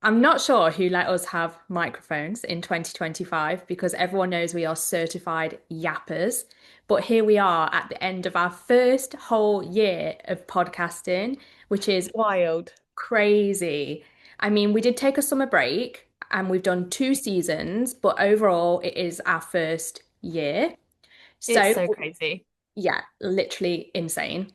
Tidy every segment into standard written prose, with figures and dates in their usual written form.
I'm not sure who let us have microphones in 2025 because everyone knows we are certified yappers. But here we are at the end of our first whole year of podcasting, which is Wild. crazy. I mean, we did take a summer break and we've done two seasons, but overall, it is our first year. It's So, so crazy. yeah, literally insane.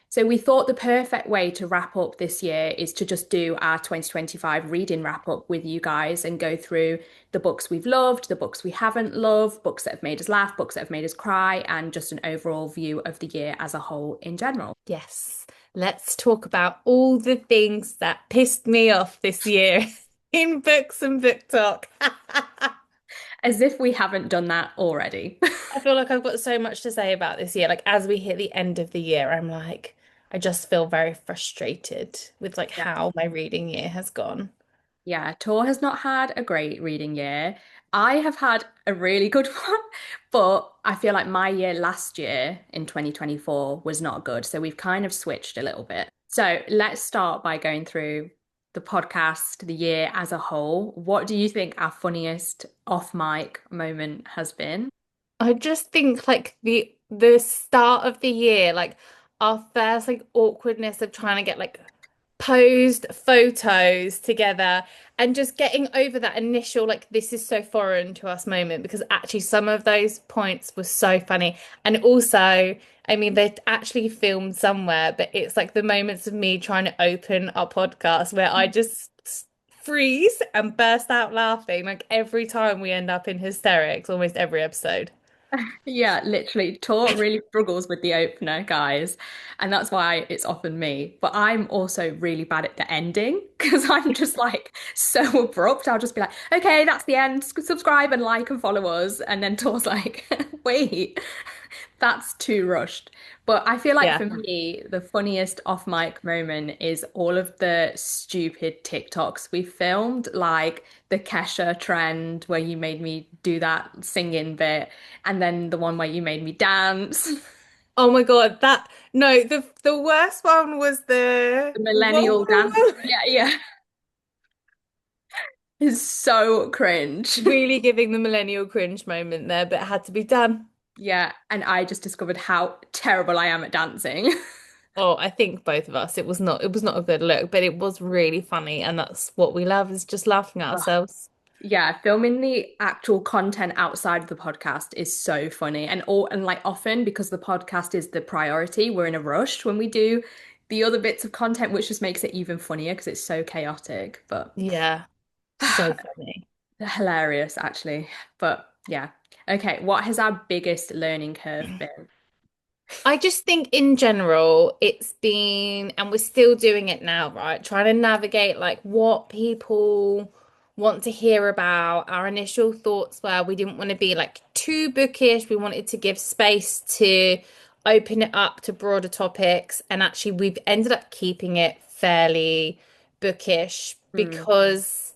So we thought the perfect way to wrap up this year is to just do our 2025 reading wrap up with you guys and go through the books we've loved, the books we haven't loved, books that have made us laugh, books that have made us cry, and just an overall view of the year as a whole in general. Yes. Let's talk about all the things that pissed me off this year in books and book talk. As if we haven't done that already. I feel like I've got so much to say about this year. Like as we hit the end of the year, I'm like, I just feel very frustrated with like Yeah. how my reading year has gone. Yeah, Tor has not had a great reading year. I have had a really good one, but I feel like my year last year in 2024 was not good. So we've kind of switched a little bit. So let's start by going through the podcast, the year as a whole. What do you think our funniest off mic moment has been? I just think like the start of the year, like our first like awkwardness of trying to get like posed photos together and just getting over that initial like this is so foreign to us moment because actually some of those points were so funny. And also, I mean, they're actually filmed somewhere, but it's like the moments of me trying to open our podcast where I just freeze and burst out laughing like every time we end up in hysterics, almost every episode. Yeah, literally, Tor really struggles with the opener, guys, and that's why it's often me. But I'm also really bad at the ending because I'm just like so abrupt. I'll just be like, okay, that's the end. Subscribe and like and follow us. And then Tor's like, wait, that's too rushed. But I feel like Yeah. for me, the funniest off mic moment is all of the stupid TikToks we filmed, like the Kesha trend where you made me do that singing bit, and then the one where you made me dance. Oh my God, that no, the worst one was The the whoa, millennial whoa, dance. whoa. Yeah, yeah. It's so cringe. Really giving the millennial cringe moment there, but it had to be done. Yeah, and I just discovered how terrible I am at dancing. Oh, I think both of us. It was not a good look, but it was really funny, and that's what we love is just laughing at Ugh. ourselves. Yeah, filming the actual content outside of the podcast is so funny. And like often because the podcast is the priority, we're in a rush when we do the other bits of content, which just makes it even funnier because it's so chaotic. But Yeah, so funny. hilarious actually. But yeah. Okay, what has our biggest learning curve been? I just think in general, it's been, and we're still doing it now, right? Trying to navigate like what people want to hear about. Our initial thoughts were we didn't want to be like too bookish. We wanted to give space to open it up to broader topics. And actually, we've ended up keeping it fairly bookish Hmm. because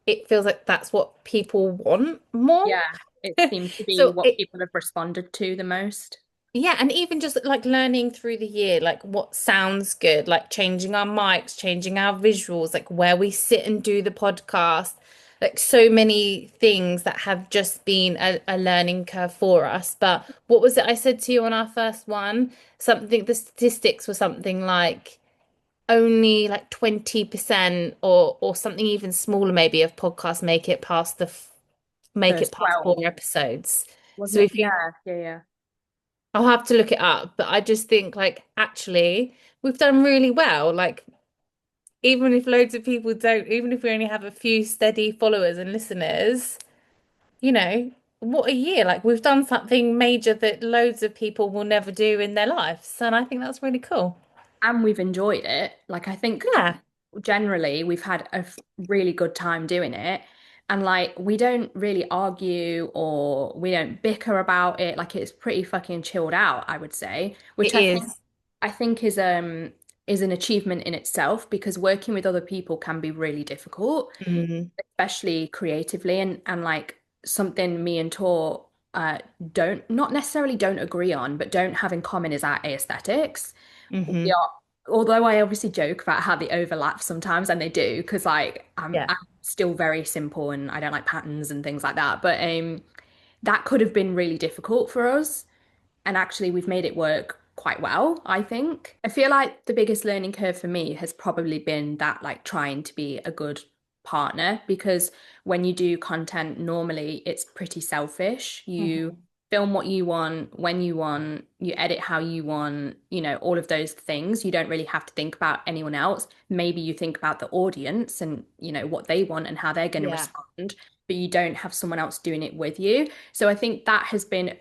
it feels like that's what people want more. Yeah, it seems to be So what it people have responded to the most. yeah, and even just like learning through the year, like what sounds good, like changing our mics, changing our visuals, like where we sit and do the podcast, like so many things that have just been a learning curve for us. But what was it I said to you on our first one? Something, the statistics were something like only like 20% or something even smaller maybe of podcasts make it First past 12, 4 episodes. wasn't So it? if you Yeah, yeah, yeah. I'll have to look it up, but I just think like actually we've done really well. Like even if loads of people don't, even if we only have a few steady followers and listeners, you know, what a year. Like we've done something major that loads of people will never do in their lives. And I think that's really cool. And we've enjoyed it. Like I think Yeah, generally we've had a really good time doing it. And like we don't really argue or we don't bicker about it. Like it's pretty fucking chilled out, I would say, it which is. I think is an achievement in itself because working with other people can be really difficult, Mm, especially creatively and like something me and Tor don't not necessarily don't agree on, but don't have in common is our aesthetics. We hmm are although I obviously joke about how they overlap sometimes, and they do, because like Yeah. I'm still very simple and I don't like patterns and things like that. But that could have been really difficult for us. And actually, we've made it work quite well, I think. I feel like the biggest learning curve for me has probably been that, like, trying to be a good partner, because when you do content, normally it's pretty selfish. You Hmm. film what you want, when you want, you edit how you want, all of those things. You don't really have to think about anyone else. Maybe you think about the audience and, what they want and how they're going to Yeah. respond, but you don't have someone else doing it with you. So I think that has been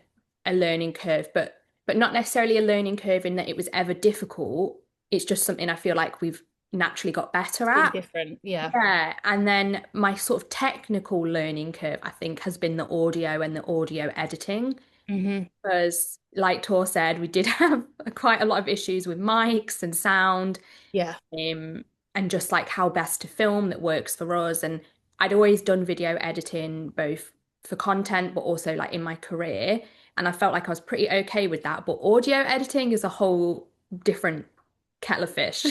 a learning curve, but not necessarily a learning curve in that it was ever difficult. It's just something I feel like we've naturally got better It's been at. different. Yeah. Yeah. And then my sort of technical learning curve, I think, has been the audio and the audio editing. Hmm. Because, like Tor said, we did have quite a lot of issues with mics and sound, Yeah. um, and just like how best to film that works for us. And I'd always done video editing both for content, but also like in my career. And I felt like I was pretty okay with that. But audio editing is a whole different kettle of fish.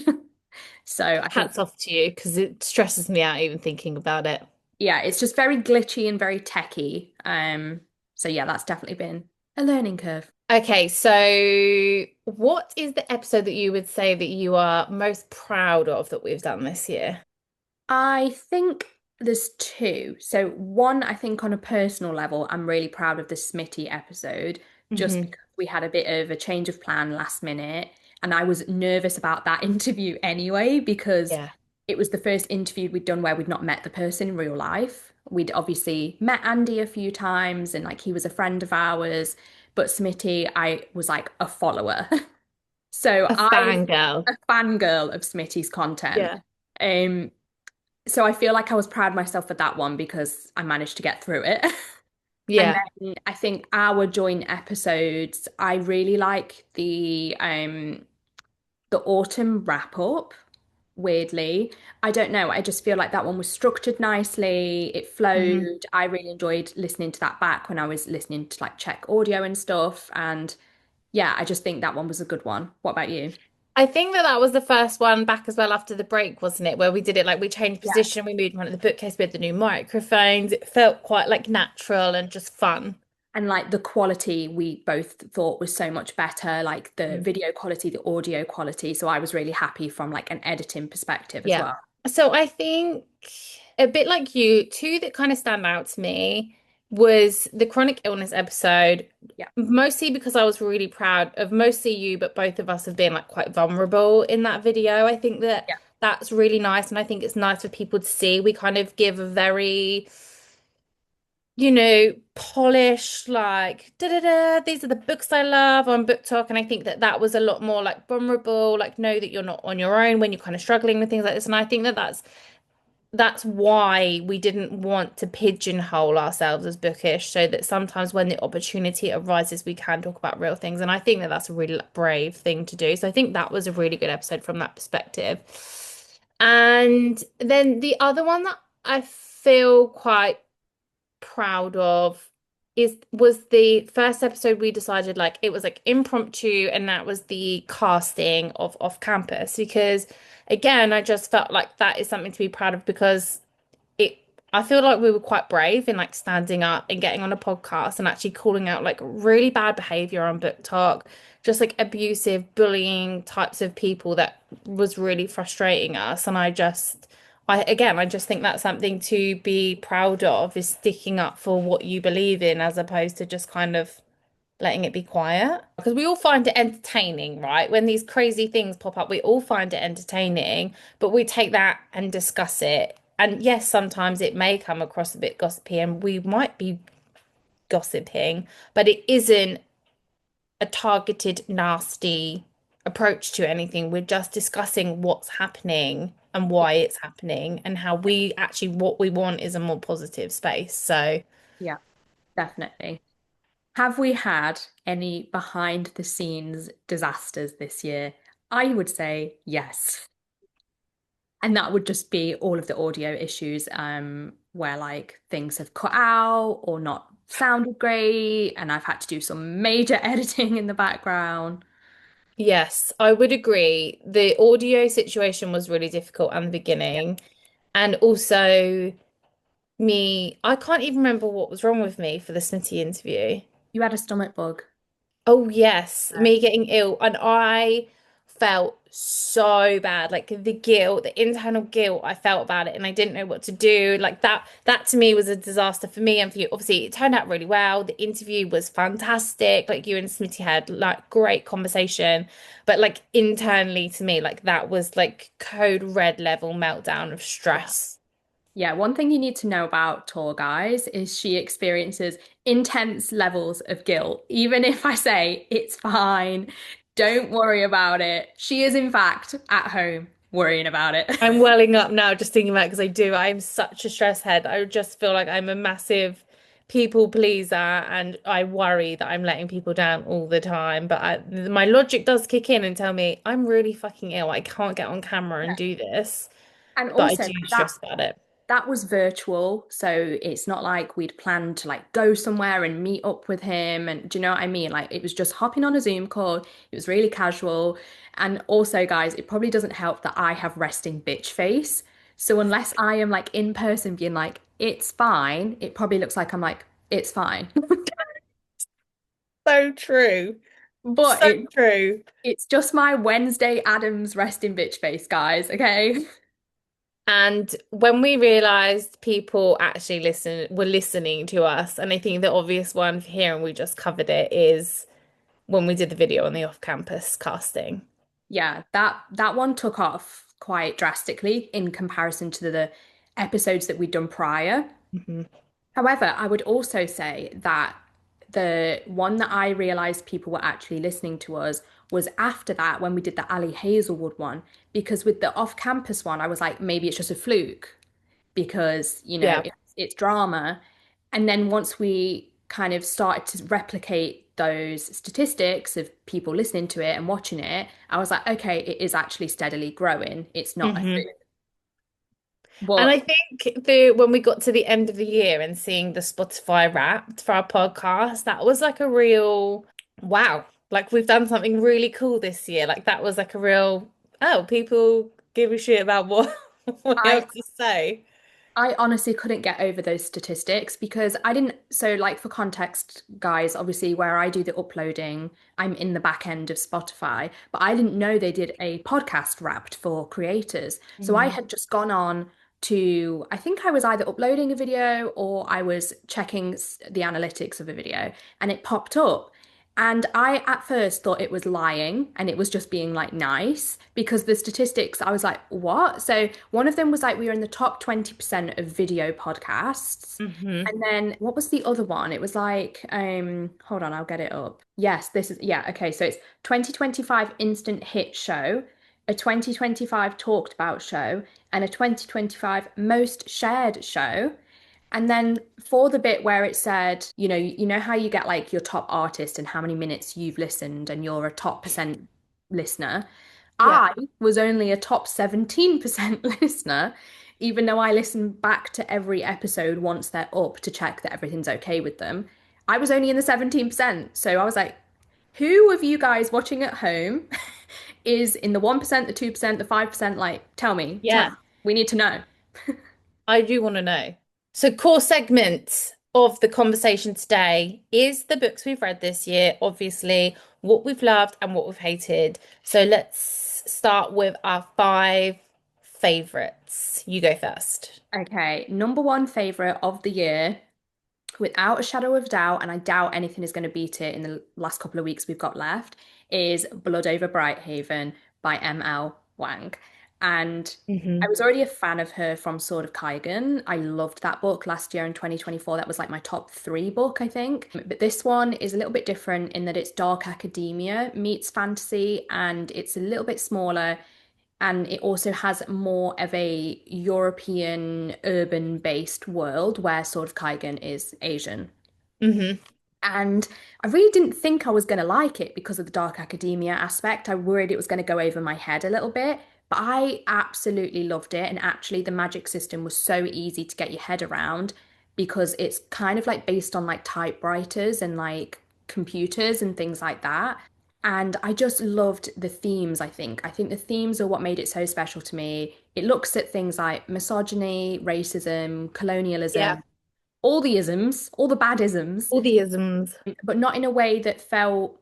So I think, Hats off to you because it stresses me out even thinking about it. yeah, it's just very glitchy and very techy. So yeah, that's definitely been a learning curve. Okay, so what is the episode that you would say that you are most proud of that we've done this year? I think there's two. So one, I think on a personal level, I'm really proud of the Smitty episode, just Hmm. because we had a bit of a change of plan last minute. And I was nervous about that interview anyway, because Yeah. it was the first interview we'd done where we'd not met the person in real life. We'd obviously met Andy a few times and like he was a friend of ours, but Smitty, I was like a follower. So A I was fangirl. a fangirl of Smitty's content. Yeah. Um, so I feel like I was proud of myself for that one because I managed to get through it. And Yeah. then I think our joint episodes, I really like the autumn wrap up, weirdly. I don't know, I just feel like that one was structured nicely. It Hmm. flowed. I really enjoyed listening to that back when I was listening to like check audio and stuff. And yeah, I just think that one was a good one. What about you? I think that that was the first one back as well after the break, wasn't it? Where we did it like we changed Yeah. position, we moved in front of the bookcase, we had the new microphones. It felt quite like natural and just fun. And like the quality we both thought was so much better, like the Mm. video quality, the audio quality. So I was really happy from like an editing perspective as Yeah. well. So I think a bit like you, two that kind of stand out to me was the chronic illness episode, Yeah. mostly because I was really proud of mostly you, but both of us have been like quite vulnerable in that video. I think that Yeah. that's really nice, and I think it's nice for people to see. We kind of give a very polished, like, da da da, these are the books I love on BookTok. And I think that that was a lot more like vulnerable, like, know that you're not on your own when you're kind of struggling with things like this. And I think that that's why we didn't want to pigeonhole ourselves as bookish, so that sometimes when the opportunity arises, we can talk about real things. And I think that that's a really like, brave thing to do. So I think that was a really good episode from that perspective. And then the other one that I feel quite proud of is was the first episode we decided like it was like impromptu, and that was the casting of off campus, because again I just felt like that is something to be proud of, because it I feel like we were quite brave in like standing up and getting on a podcast and actually calling out like really bad behavior on Book Talk, just like abusive, bullying types of people that was really frustrating us. And I just think that's something to be proud of, is sticking up for what you believe in as opposed to just kind of letting it be quiet. Because we all find it entertaining, right? When these crazy things pop up, we all find it entertaining, but we take that and discuss it. And yes, sometimes it may come across a bit gossipy and we might be gossiping, but it isn't a targeted, nasty approach to anything. We're just discussing what's happening and Yeah. why it's happening, and how we actually, what we want is a more positive space. So, Yeah, definitely. Have we had any behind the scenes disasters this year? I would say yes. And that would just be all of the audio issues, where like things have cut out or not sounded great, and I've had to do some major editing in the background. Yes, I would agree. The audio situation was really difficult at the beginning. And also I can't even remember what was wrong with me for the Snitty interview. You had a stomach bug. Oh yes, me getting ill, and I felt so bad, like the guilt, the internal guilt I felt about it, and I didn't know what to do. Like that to me was a disaster for me and for you. Obviously, it turned out really well. The interview was fantastic. Like you and Smitty had like great conversation, but like internally to me, like that was like code red level meltdown of Yeah. stress. Yeah, one thing you need to know about Tour Guys is she experiences intense levels of guilt. Even if I say it's fine, don't worry about it. She is, in fact, at home worrying about it. I'm welling up now just thinking about it because I do. I'm such a stress head. I just feel like I'm a massive people pleaser and I worry that I'm letting people down all the time. But my logic does kick in and tell me I'm really fucking ill. I can't get on camera and do this. And But I also, do that stress about it. that was virtual, so it's not like we'd planned to like go somewhere and meet up with him. And do you know what I mean? Like it was just hopping on a Zoom call. It was really casual. And also, guys, it probably doesn't help that I have resting bitch face. So unless I am like in person being like, it's fine, it probably looks like I'm like, it's fine. So true. But So true. it's just my Wednesday Adams resting bitch face, guys, okay? And when we realized people actually were listening to us, and I think the obvious one here, and we just covered it, is when we did the video on the off-campus casting. Yeah, that one took off quite drastically in comparison to the episodes that we'd done prior. Mhm. However, I would also say that the one that I realized people were actually listening to us was after that when we did the Ali Hazelwood one, because with the off-campus one, I was like, maybe it's just a fluke because, Yeah. it's drama. And then once we kind of started to replicate those statistics of people listening to it and watching it, I was like, okay, it is actually steadily growing. It's not a Hmm. fluke. And But I think the when we got to the end of the year and seeing the Spotify Wrapped for our podcast, that was like a real wow. Like we've done something really cool this year. Like that was like a real oh, people give a shit about what what we I have to say. I honestly couldn't get over those statistics because I didn't. So, like, for context, guys, obviously, where I do the uploading, I'm in the back end of Spotify, but I didn't know they did a podcast wrapped for creators. So, I Mhm. had just gone on to, I think I was either uploading a video or I was checking the analytics of a video, and it popped up. And I at first thought it was lying and it was just being like nice because the statistics, I was like, what? So one of them was like we were in the top 20% of video podcasts. Hmm. And then what was the other one? It was like, hold on, I'll get it up. Yes, this is, yeah, okay. So it's 2025 instant hit show, a 2025 talked about show, and a 2025 most shared show. And then for the bit where it said, you know how you get like your top artist and how many minutes you've listened and you're a top percent listener. Yeah. I was only a top 17% listener, even though I listen back to every episode once they're up to check that everything's okay with them. I was only in the 17%. So I was like, who of you guys watching at home is in the 1%, the 2%, the 5%? Like, tell me, tell Yeah. me. We need to know. I do want to know. So, core segment of the conversation today is the books we've read this year, obviously, what we've loved and what we've hated. So, let's start with our five favorites. You go first. Okay, number one favorite of the year, without a shadow of doubt, and I doubt anything is going to beat it in the last couple of weeks we've got left, is Blood Over Brighthaven by M.L. Wang. And I Hmm. was already a fan of her from Sword of Kaigan. I loved that book last year in 2024. That was like my top three book, I think. But this one is a little bit different in that it's dark academia meets fantasy, and it's a little bit smaller. And it also has more of a European urban-based world where Sword of Kaigan is Asian. Hmm. And I really didn't think I was going to like it because of the dark academia aspect. I worried it was going to go over my head a little bit, but I absolutely loved it. And actually, the magic system was so easy to get your head around because it's kind of like based on like typewriters and like computers and things like that. And I just loved the themes, I think. I think the themes are what made it so special to me. It looks at things like misogyny, racism, Yeah. colonialism, all the isms, all the bad isms, All the isms. but not in a way that felt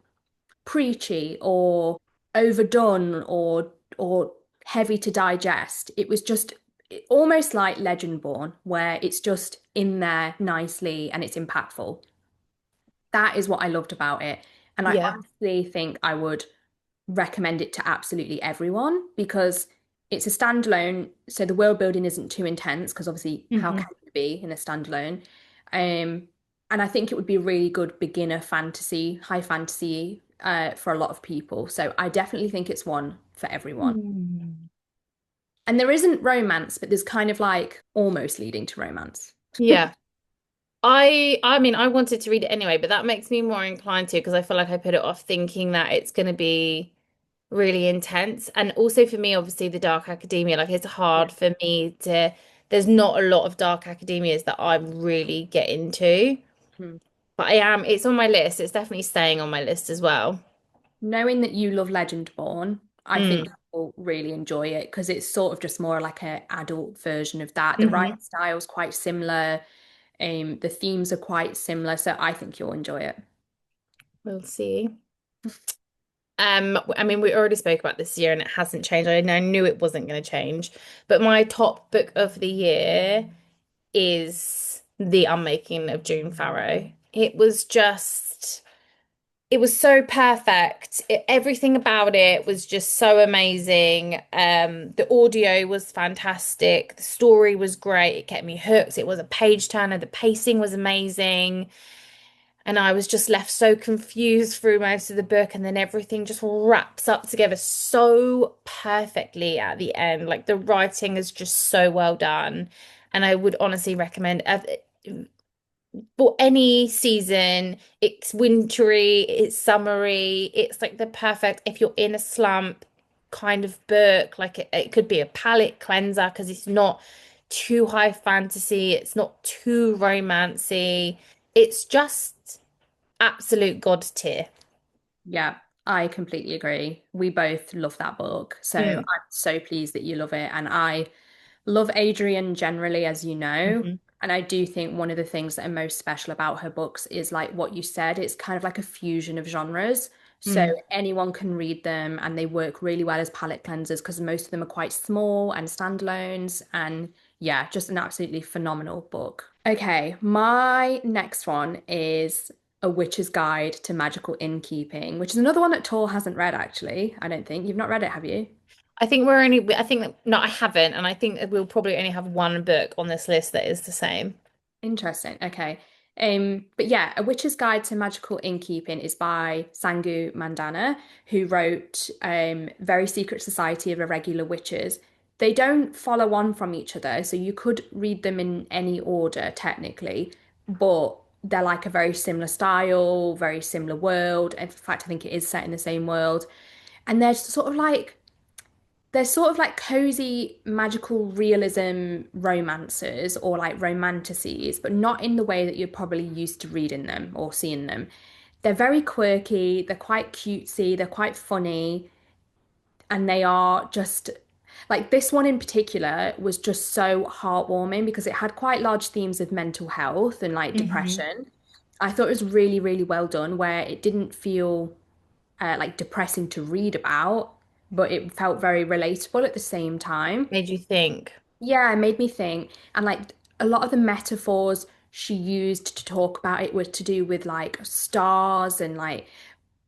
preachy or overdone or heavy to digest. It was just almost like Legendborn, where it's just in there nicely and it's impactful. That is what I loved about it. And I Yeah. honestly think I would recommend it to absolutely everyone because it's a standalone, so the world building isn't too intense because obviously how Hmm. can it be in a standalone? Um, and I think it would be a really good beginner fantasy, high fantasy for a lot of people. So I definitely think it's one for everyone. Hmm. And there isn't romance, but there's kind of like almost leading to romance. Yeah. I mean I wanted to read it anyway, but that makes me more inclined to because I feel like I put it off thinking that it's going to be really intense. And also for me, obviously the dark academia, like it's Yeah. hard for me to there's not a lot of dark academias that I really get into. Mhm. But I am, it's on my list. It's definitely staying on my list as well. Knowing that you love Legendborn, I think Mm. you'll really enjoy it because it's sort of just more like an adult version of that. The Hmm. writing style is quite similar. The themes are quite similar, so I think you'll enjoy it. We'll see. I mean, we already spoke about this year and it hasn't changed. I knew it wasn't going to change, but my top book of the year is The Unmaking of June Farrow. It was so perfect. Everything about it was just so amazing. The audio was fantastic. The story was great. It kept me hooked. It was a page turner. The pacing was amazing. And I was just left so confused through most of the book, and then everything just wraps up together so perfectly at the end. Like the writing is just so well done. And I would honestly recommend for any season. It's wintry, it's summery, it's like the perfect if you're in a slump kind of book. Like it could be a palate cleanser because it's not too high fantasy, it's not too romancy. It's just absolute god tier. Yeah, I completely agree. We both love that book, so Mm. I'm so pleased that you love it, and I love Adrian generally, as you know. Hmm. And I do think one of the things that are most special about her books is like what you said, it's kind of like a fusion of genres. So Mm. anyone can read them and they work really well as palette cleansers because most of them are quite small and standalones. And yeah, just an absolutely phenomenal book. Okay, my next one is A Witch's Guide to Magical Innkeeping, which is another one that Tor hasn't read actually. I don't think. You've not read it, have you? I think that, no, I haven't, and I think that we'll probably only have one book on this list that is the same. Interesting. Okay. But yeah, A Witch's Guide to Magical Innkeeping is by Sangu Mandana, who wrote Very Secret Society of Irregular Witches. They don't follow on from each other, so you could read them in any order technically, but they're like a very similar style, very similar world. In fact, I think it is set in the same world. And they're sort of like cozy magical realism romances or like romanticities, but not in the way that you're probably used to reading them or seeing them. They're very quirky, they're quite cutesy, they're quite funny, and they are just like this one in particular was just so heartwarming because it had quite large themes of mental health and like Hmm. depression. I thought it was really, really well done where it didn't feel like depressing to read about, but it felt very relatable at the same time. Made you think. Yeah, it made me think. And like a lot of the metaphors she used to talk about it were to do with like stars and like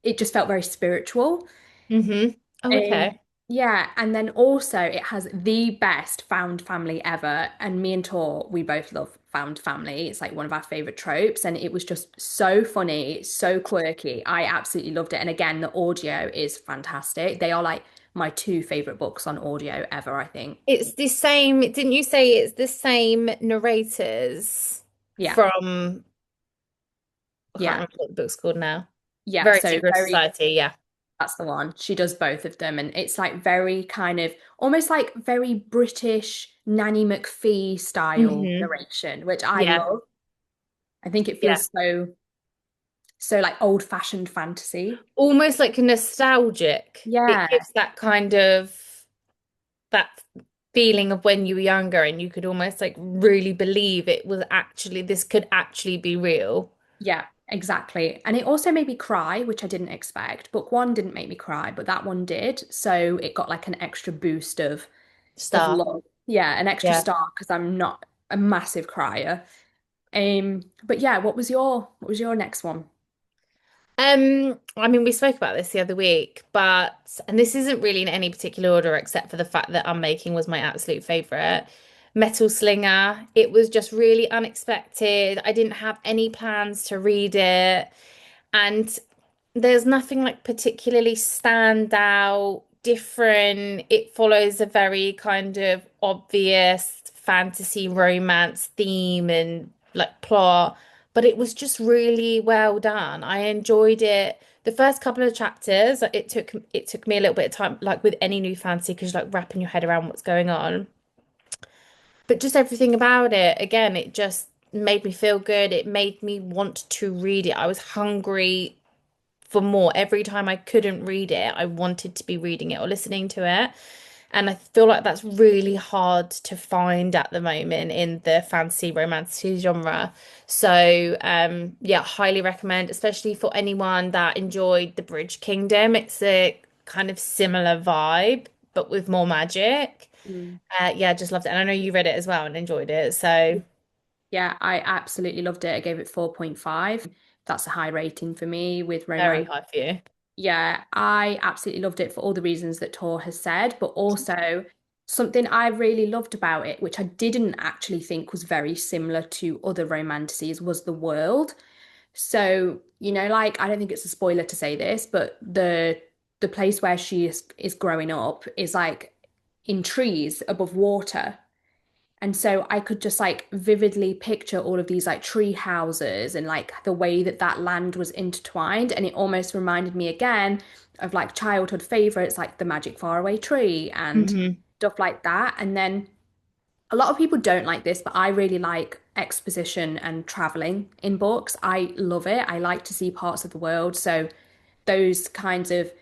it just felt very spiritual. Hmm. Oh, Um, okay. yeah, and then also it has the best found family ever. And me and Tor, we both love found family. It's like one of our favorite tropes, and it was just so funny, so quirky. I absolutely loved it. And again, the audio is fantastic. They are like my two favorite books on audio ever, I think. It's the same, didn't you say it's the same narrators Yeah, from, I can't yeah, remember what the book's called now. yeah. Very So Secret very Society, yeah. that's the one. She does both of them, and it's like very kind of almost like very British Nanny McPhee style Hmm. narration, which I Yeah, love. I think it yeah. feels so So like old-fashioned fantasy. Almost like nostalgic. It Yeah, gives that kind of that feeling of when you were younger and you could almost like really believe it was actually this could actually be real yeah, exactly. And it also made me cry, which I didn't expect. Book one didn't make me cry, but that one did. So it got like an extra boost of stuff. love. Yeah, an extra Yeah. star because I'm not a massive crier. But yeah, what was your next one? I mean, we spoke about this the other week, but and this isn't really in any particular order except for the fact that Unmaking was my absolute favorite. Metal Slinger. It was just really unexpected. I didn't have any plans to read it. And there's nothing like particularly stand out, different. It follows a very kind of obvious fantasy romance theme and like plot, but it was just really well done. I enjoyed it. The first couple of chapters, it took me a little bit of time, like with any new fantasy, because you're like wrapping your head around what's going on. But just everything about it, again, it just made me feel good. It made me want to read it. I was hungry for more. Every time I couldn't read it, I wanted to be reading it or listening to it. And I feel like that's really hard to find at the moment in the fantasy romance genre. So, yeah, highly recommend, especially for anyone that enjoyed The Bridge Kingdom. It's a kind of similar vibe, but with more magic. Mm. Yeah, just loved it. And I know you read it as well and enjoyed it. So, Yeah, I absolutely loved it. I gave it 4.5. That's a high rating for me with very romance. high for you. Yeah, I absolutely loved it for all the reasons that Tor has said, but also something I really loved about it, which I didn't actually think was very similar to other romances, was the world. So, like I don't think it's a spoiler to say this, but the place where she is growing up is like in trees above water. And so I could just like vividly picture all of these like tree houses and like the way that that land was intertwined. And it almost reminded me again of like childhood favorites like the Magic Faraway Tree and Hmm. stuff like that. And then a lot of people don't like this, but I really like exposition and traveling in books. I love it. I like to see parts of the world. So those kinds of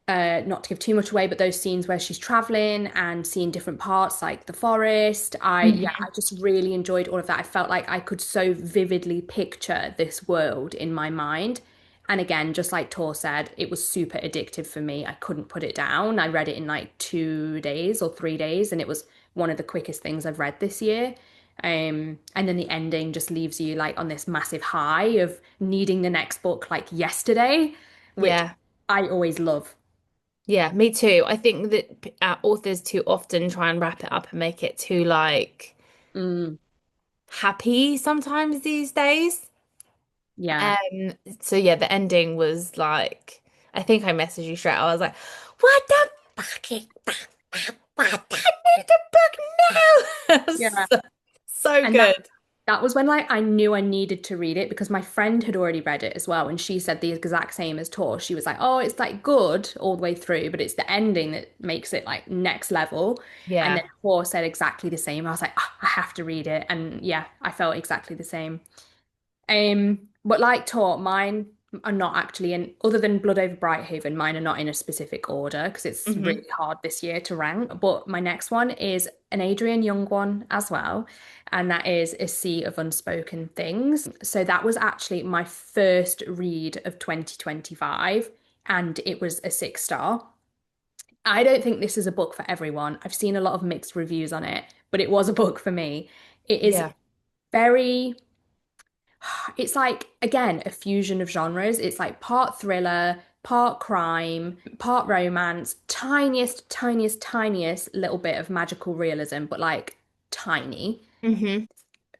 not to give too much away, but those scenes where she's traveling and seeing different parts, like the forest, yeah, Hmm. I just really enjoyed all of that. I felt like I could so vividly picture this world in my mind. And again, just like Tor said, it was super addictive for me. I couldn't put it down. I read it in like 2 days or 3 days, and it was one of the quickest things I've read this year. And then the ending just leaves you like on this massive high of needing the next book like yesterday, which Yeah. I always love. Yeah, me too. I think that authors too often try and wrap it up and make it too like Mm, happy sometimes these days. yeah. Um, so yeah, the ending was like, I think I messaged you straight. I was like, what the fuck is that? What? I need the book now. It was Yeah. so And that good. that was when like I knew I needed to read it because my friend had already read it as well and she said the exact same as Tor. She was like, "Oh, it's like good all the way through, but it's the ending that makes it like next level." And then Yeah. Tor said exactly the same. I was like, "Ah, I have to read it." And yeah, I felt exactly the same. But like taught, mine are not actually in, other than Blood Over Brighthaven, mine are not in a specific order because it's Hmm. really hard this year to rank. But my next one is an Adrian Young one as well, and that is A Sea of Unspoken Things. So that was actually my first read of 2025, and it was a 6 star. I don't think this is a book for everyone. I've seen a lot of mixed reviews on it, but it was a book for me. It is Yeah. very it's like, again, a fusion of genres. It's like part thriller, part crime, part romance, tiniest, tiniest, tiniest little bit of magical realism, but like tiny. Hmm.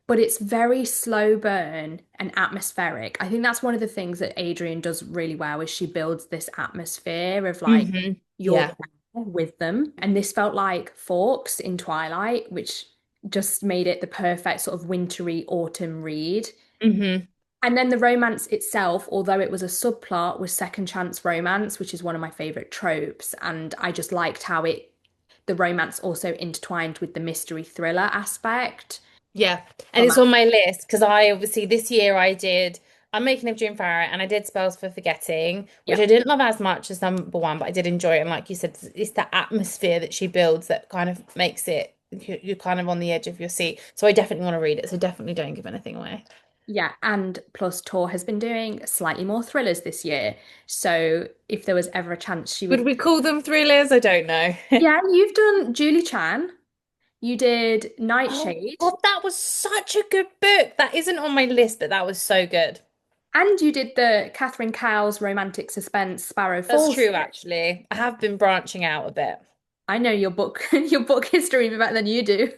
But it's very slow burn and atmospheric. I think that's one of the things that Adrian does really well is she builds this atmosphere of like Hmm. you're Yeah. there with them. And this felt like Forks in Twilight, which just made it the perfect sort of wintry autumn read. Hmm. And then the romance itself, although it was a subplot, was second chance romance, which is one of my favorite tropes. And I just liked how the romance also intertwined with the mystery thriller aspect. Yeah. And From it's on my list because I obviously this year I did. I'm making of June Farrow, and I did Spells for Forgetting, which Yeah. I didn't love as much as number one, but I did enjoy it. And like you said, it's that atmosphere that she builds that kind of makes it you're kind of on the edge of your seat. So I definitely want to read it. So definitely don't give anything away. Yeah, and plus Tor has been doing slightly more thrillers this year. So if there was ever a chance she Would would. we call them thrillers? I don't know. Yeah, you've done Julie Chan, you did Oh Nightshade, God, that was such a good book. That isn't on my list, but that was so good. and you did the Catherine Cowles romantic suspense Sparrow That's Falls true, series. actually. I have been branching out a bit. I know your book your book history better than you do.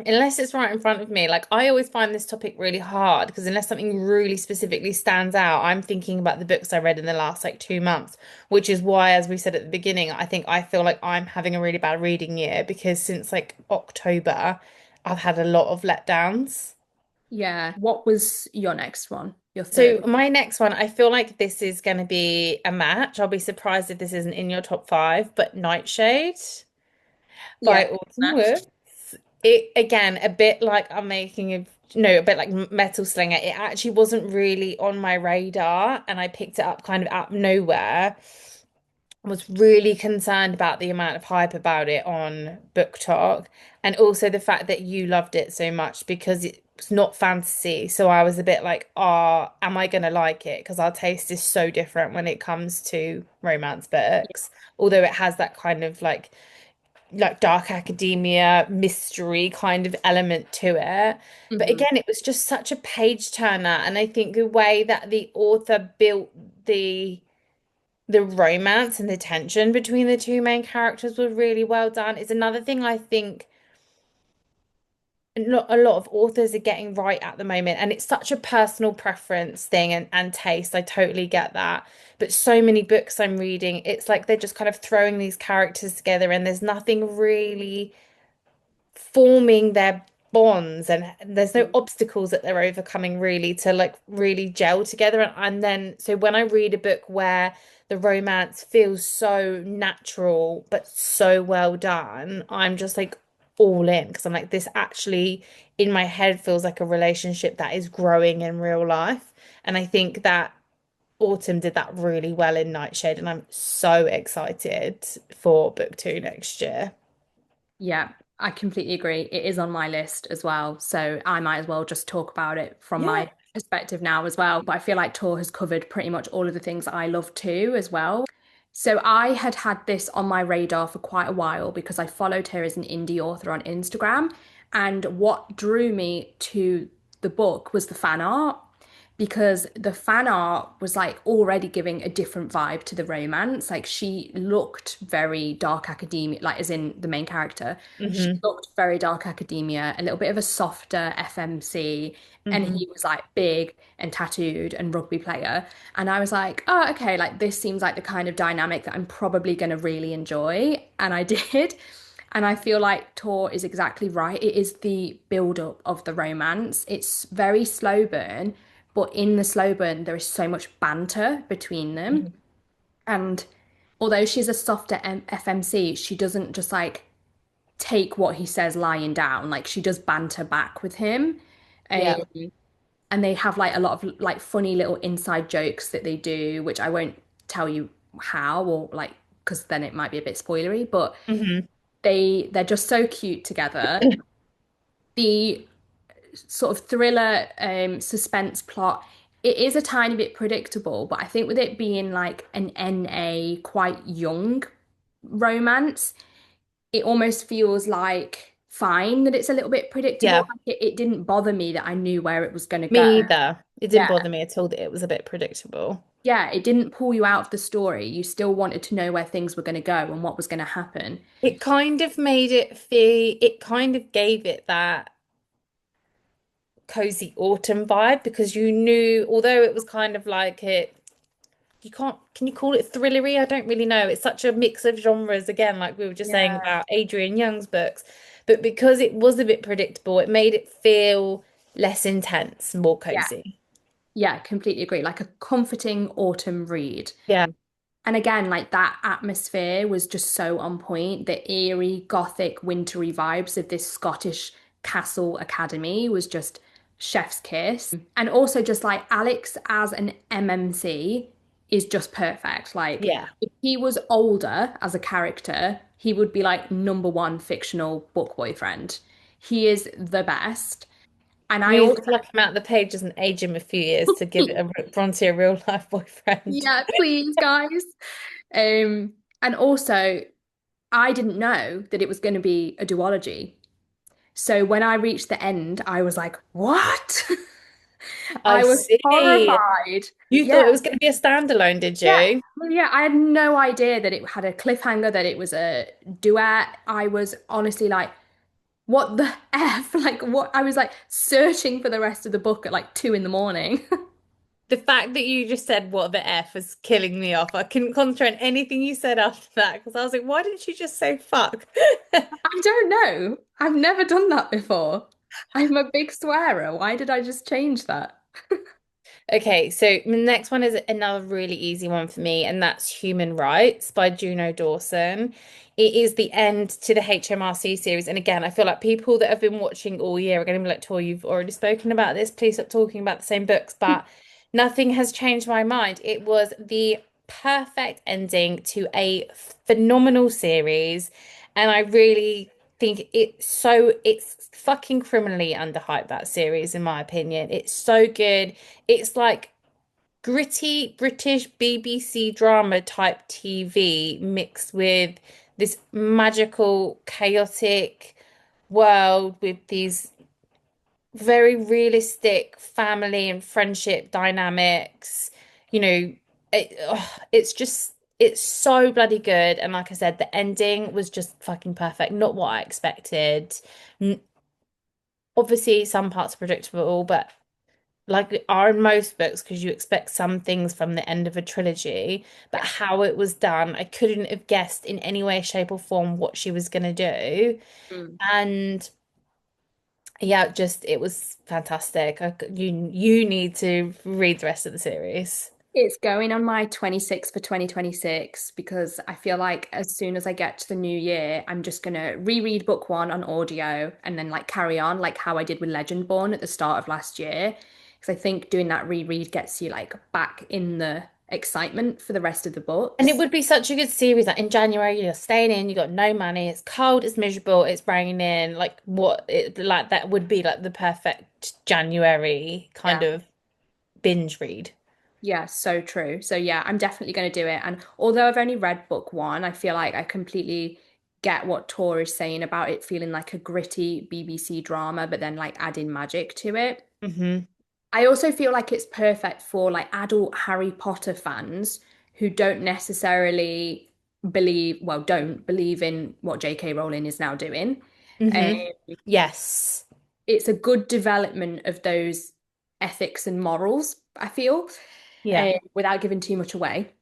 Unless it's right in front of me. Like I always find this topic really hard because unless something really specifically stands out, I'm thinking about the books I read in the last like 2 months, which is why, as we said at the beginning, I feel like I'm having a really bad reading year because since like October, I've had a lot of letdowns. Yeah. What was your next one? Your So third? my next one, I feel like this is going to be a match. I'll be surprised if this isn't in your top five, but Nightshade Yeah, by Autumn match. Woods. It again, a bit like I'm making a no, a bit like Metal Slinger. It actually wasn't really on my radar, and I picked it up kind of out of nowhere. I was really concerned about the amount of hype about it on BookTok, and also the fact that you loved it so much because it's not fantasy. So I was a bit like, "Ah, am I gonna like it?" Because our taste is so different when it comes to romance books. Although it has that kind of like dark academia mystery kind of element to it. But Hmm. again, it was just such a page turner, and I think the way that the author built the romance and the tension between the two main characters was really well done. It's another thing I think not a lot of authors are getting right at the moment, and it's such a personal preference thing and taste. I totally get that. But so many books I'm reading, it's like they're just kind of throwing these characters together, and there's nothing really forming their bonds and there's no obstacles that they're overcoming really to like really gel together and then so when I read a book where the romance feels so natural but so well done, I'm just like all in because I'm like this actually in my head feels like a relationship that is growing in real life, and I think that Autumn did that really well in Nightshade, and I'm so excited for book two next year. Yeah, I completely agree. It is on my list as well. So I might as well just talk about it from Yeah. my perspective now as well. But I feel like Tor has covered pretty much all of the things I love too as well. So I had had this on my radar for quite a while because I followed her as an indie author on Instagram. And what drew me to the book was the fan art because the fan art was like already giving a different vibe to the romance. Like she looked very dark academia, like as in the main character. She Hmm. looked very dark academia, a little bit of a softer FMC. And Hmm. he was like big and tattooed and rugby player. And I was like, oh, okay, like this seems like the kind of dynamic that I'm probably going to really enjoy. And I did. And I feel like Tor is exactly right. It is the build up of the romance. It's very slow burn, but in the slow burn, there is so much banter between them. Hmm. And although she's a softer FMC, she doesn't just like take what he says lying down. Like she does banter back with him. Um, Yeah. and they have like a lot of like funny little inside jokes that they do, which I won't tell you how or like because then it might be a bit spoilery, but Hmm. they're just so cute together. The sort of thriller suspense plot, it is a tiny bit predictable, but I think with it being like an NA quite young romance, it almost feels like fine that it's a little bit predictable. Yeah, Like it didn't bother me that I knew where it was going to go. me either. It didn't Yeah. bother me at all that it was a bit predictable. Yeah, it didn't pull you out of the story. You still wanted to know where things were going to go and what was going to happen. It kind of made it feel, it kind of gave it that cozy autumn vibe because you knew, although it was kind of like you can't, can you call it thrillery? I don't really know. It's such a mix of genres again, like we were just saying Yeah. about Adrian Young's books. But because it was a bit predictable, it made it feel less intense, more Yeah. cozy. Yeah, completely agree. Like a comforting autumn read. Yeah. And again, like that atmosphere was just so on point. The eerie, gothic, wintry vibes of this Scottish castle academy was just chef's kiss. And also just like Alex as an MMC is just perfect. Like Yeah. if he was older as a character, he would be like number one fictional book boyfriend. He is the best. And We I need also, to pluck him out of the pages and age him a few years to give it a Bronte a real life boyfriend. yeah, please, guys. Um, and also, I didn't know that it was going to be a duology. So when I reached the end, I was like, what? I I was see. horrified. You Yeah, thought it was going to be a standalone, did yeah. you? Well, yeah, I had no idea that it had a cliffhanger, that it was a duet. I was honestly like, what the F? Like, what? I was like searching for the rest of the book at like 2 in the morning. The fact that you just said what the F was killing me off. I couldn't concentrate on anything you said after that because I was like, why didn't you just say fuck? I don't know. I've never done that before. I'm a big swearer. Why did I just change that? Okay, so the next one is another really easy one for me, and that's Human Rights by Juno Dawson. It is the end to the HMRC series. And again, I feel like people that have been watching all year are going to be like, Tor, you've already spoken about this. Please stop talking about the same books. But nothing has changed my mind. It was the perfect ending to a phenomenal series. And I really think it's fucking criminally underhyped, that series, in my opinion. It's so good. It's like gritty British BBC drama type TV mixed with this magical, chaotic world with these very realistic family and friendship dynamics. You know, it's so bloody good. And like I said, the ending was just fucking perfect. Not what I expected. N- Obviously, some parts are predictable, but like are in most books because you expect some things from the end of a trilogy, but Yeah. how it was done, I couldn't have guessed in any way, shape, or form what she was gonna do. Mm. And yeah, just it was fantastic. You need to read the rest of the series. It's going on my 26 for 2026 because I feel like as soon as I get to the new year, I'm just gonna reread book one on audio and then like carry on like how I did with Legendborn at the start of last year. Because I think doing that reread gets you like back in the excitement for the rest of the And it books. would be such a good series. Like in January, you're staying in, you got no money, it's cold, it's miserable, it's raining. Like what it like that would be like the perfect January kind Yeah. of binge read. Yeah, so true. So yeah, I'm definitely going to do it. And although I've only read book one, I feel like I completely get what Tor is saying about it feeling like a gritty BBC drama, but then like adding magic to it. Hmm. I also feel like it's perfect for like adult Harry Potter fans who don't necessarily don't believe in what J.K. Rowling is now doing. Um, Hmm. Yes. it's a good development of those ethics and morals, I feel, Yeah. without giving too much away.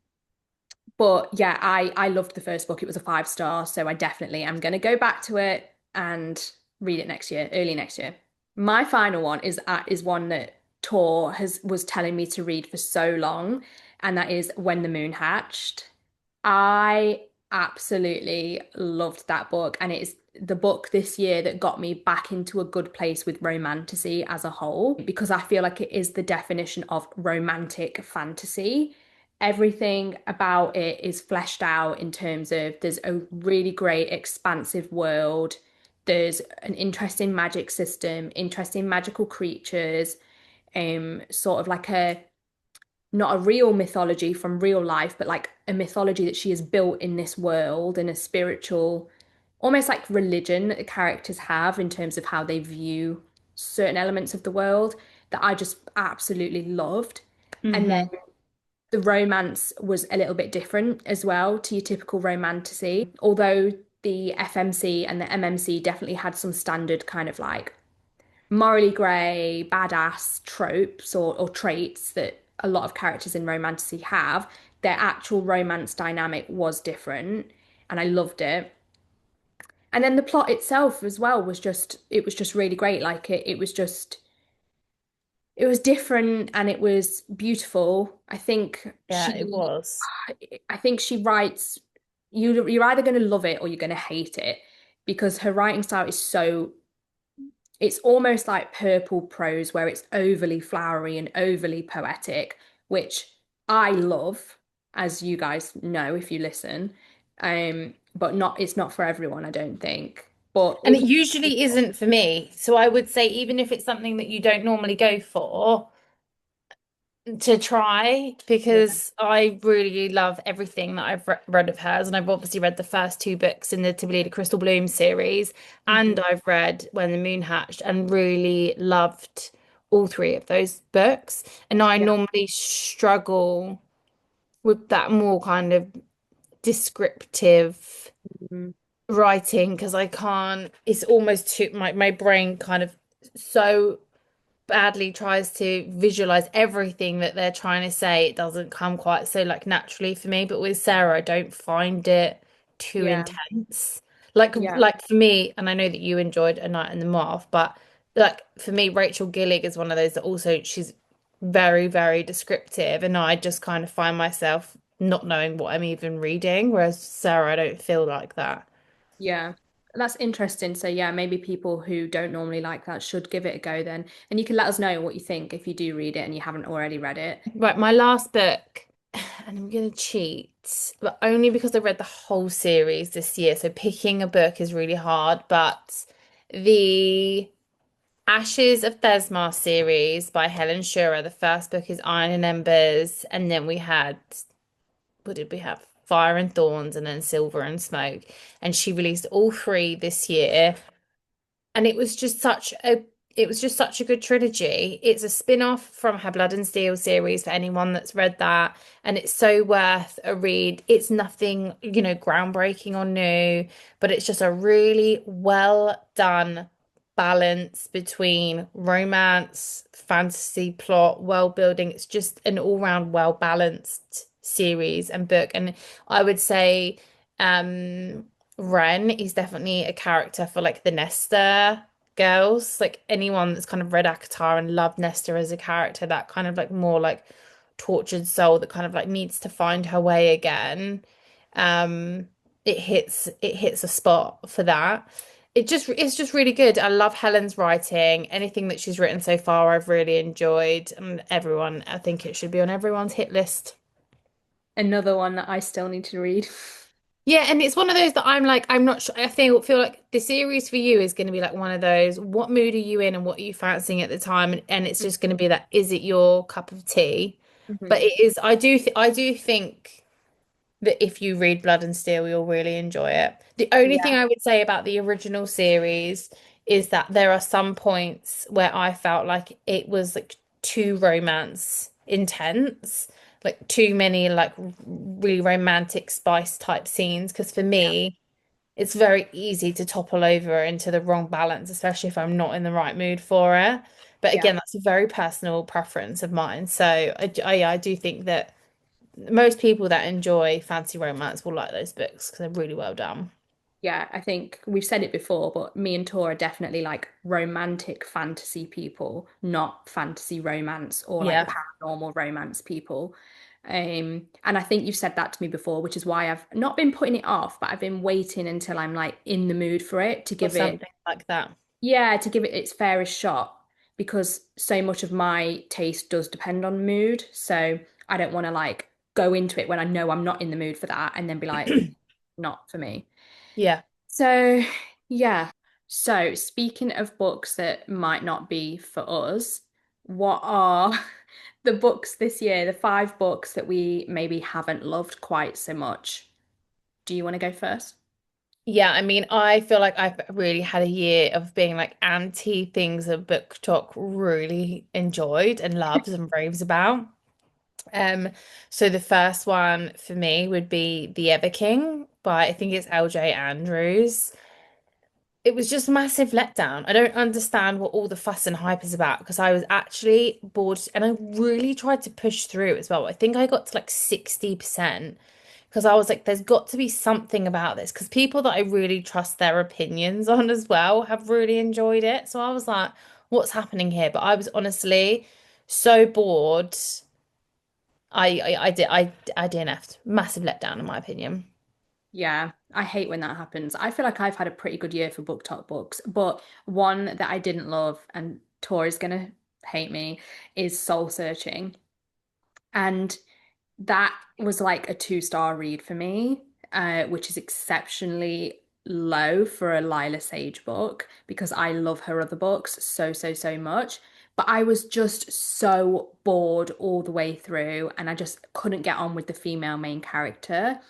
But yeah, I loved the first book. It was a 5 star, so I definitely am going to go back to it and read it next year, early next year. My final one is one that Tor has was telling me to read for so long, and that is When the Moon Hatched. I absolutely loved that book, and it is the book this year that got me back into a good place with romantasy as a whole, because I feel like it is the definition of romantic fantasy. Everything about it is fleshed out in terms of there's a really great expansive world. There's an interesting magic system, interesting magical creatures, sort of like a not a real mythology from real life, but like a mythology that she has built in this world and a spiritual, almost like religion that the characters have in terms of how they view certain elements of the world that I just absolutely loved. And Hmm. then the romance was a little bit different as well to your typical romantasy, although the FMC and the MMC definitely had some standard kind of like morally grey, badass tropes or traits that a lot of characters in romantasy have. Their actual romance dynamic was different, and I loved it. And then the plot itself as well it was just really great. Like it was different and it was beautiful. Yeah, it was. I think she writes you're either going to love it or you're going to hate it because her writing style is so it's almost like purple prose where it's overly flowery and overly poetic, which I love, as you guys know if you listen. But not it's not for everyone, I don't think. But And it if usually isn't for me. So I would say, even if it's something that you don't normally go for, to try, yeah. because I really love everything that I've read of hers. And I've obviously read the first two books in the Tibalida Crystal Bloom series, and Mhm. I've read When the Moon Hatched and really loved all three of those books. And I Yeah. normally struggle with that more kind of descriptive Mhm. writing because I can't, it's almost too, my brain kind of so badly tries to visualize everything that they're trying to say. It doesn't come quite so like naturally for me. But with Sarah, I don't find it too Yeah. intense. Like Yeah. like for me, and I know that you enjoyed A Night in the Moth, but like for me, Rachel Gillig is one of those that also she's very, very descriptive, and I just kind of find myself not knowing what I'm even reading. Whereas Sarah, I don't feel like that. Yeah. That's interesting. So yeah, maybe people who don't normally like that should give it a go then. And you can let us know what you think if you do read it and you haven't already read it. Right, my last book, and I'm gonna cheat, but only because I read the whole series this year. So picking a book is really hard, but the Ashes of Thesmar series by Helen Shearer, the first book is Iron and Embers, and then we had, what did we have? Fire and Thorns, and then Silver and Smoke. And she released all three this year. And it was just such a good trilogy. It's a spin-off from her Blood and Steel series for anyone that's read that, and it's so worth a read. It's nothing, groundbreaking or new, but it's just a really well done balance between romance, fantasy plot, world building. It's just an all-round well balanced series and book. And I would say Ren is definitely a character for like the Nesta girls, like anyone that's kind of read ACOTAR and loved Nesta as a character, that kind of like more like tortured soul that kind of like needs to find her way again. Um, it hits a spot for that. It's just really good. I love Helen's writing. Anything that she's written so far, I've really enjoyed, and I think it should be on everyone's hit list. Another one that I still need to read. Yeah, and it's one of those that I'm like, I'm not sure. I feel like the series for you is going to be like one of those. What mood are you in, and what are you fancying at the time? And it's just going to be that. Is it your cup of tea? But Mhm. it is. I do think that if you read Blood and Steel, you'll really enjoy it. The only thing Yeah. I would say about the original series is that there are some points where I felt like it was like too romance intense, like too many like really romantic spice type scenes. Because for Yeah. me, it's very easy to topple over into the wrong balance, especially if I'm not in the right mood for it. But Yeah. again, that's a very personal preference of mine. So I do think that most people that enjoy fancy romance will like those books because they're really well done. Yeah, I think we've said it before, but me and Tor are definitely like romantic fantasy people, not fantasy romance or like Yeah. paranormal romance people. And I think you've said that to me before, which is why I've not been putting it off, but I've been waiting until I'm like in the mood for it to Or give it, something like that. yeah, to give it its fairest shot because so much of my taste does depend on mood. So I don't want to like go into it when I know I'm not in the mood for that and then be like, not for me. Yeah. So, yeah. So, speaking of books that might not be for us, what are the books this year, the five books that we maybe haven't loved quite so much? Do you want to go first? Yeah, I mean, I feel like I've really had a year of being like anti things that BookTok really enjoyed and loves and raves about. Um, so the first one for me would be The Ever King by I think it's LJ Andrews. It was just a massive letdown. I don't understand what all the fuss and hype is about because I was actually bored and I really tried to push through as well. I think I got to like 60% because I was like, there's got to be something about this because people that I really trust their opinions on as well have really enjoyed it. So I was like, what's happening here? But I was honestly so bored. I DNF'd. Massive letdown in my opinion. Yeah, I hate when that happens. I feel like I've had a pretty good year for BookTok books, but one that I didn't love, and Tori's gonna hate me, is Soul Searching. And that was like a two-star read for me, which is exceptionally low for a Lila Sage book because I love her other books so, so, so much. But I was just so bored all the way through, and I just couldn't get on with the female main character.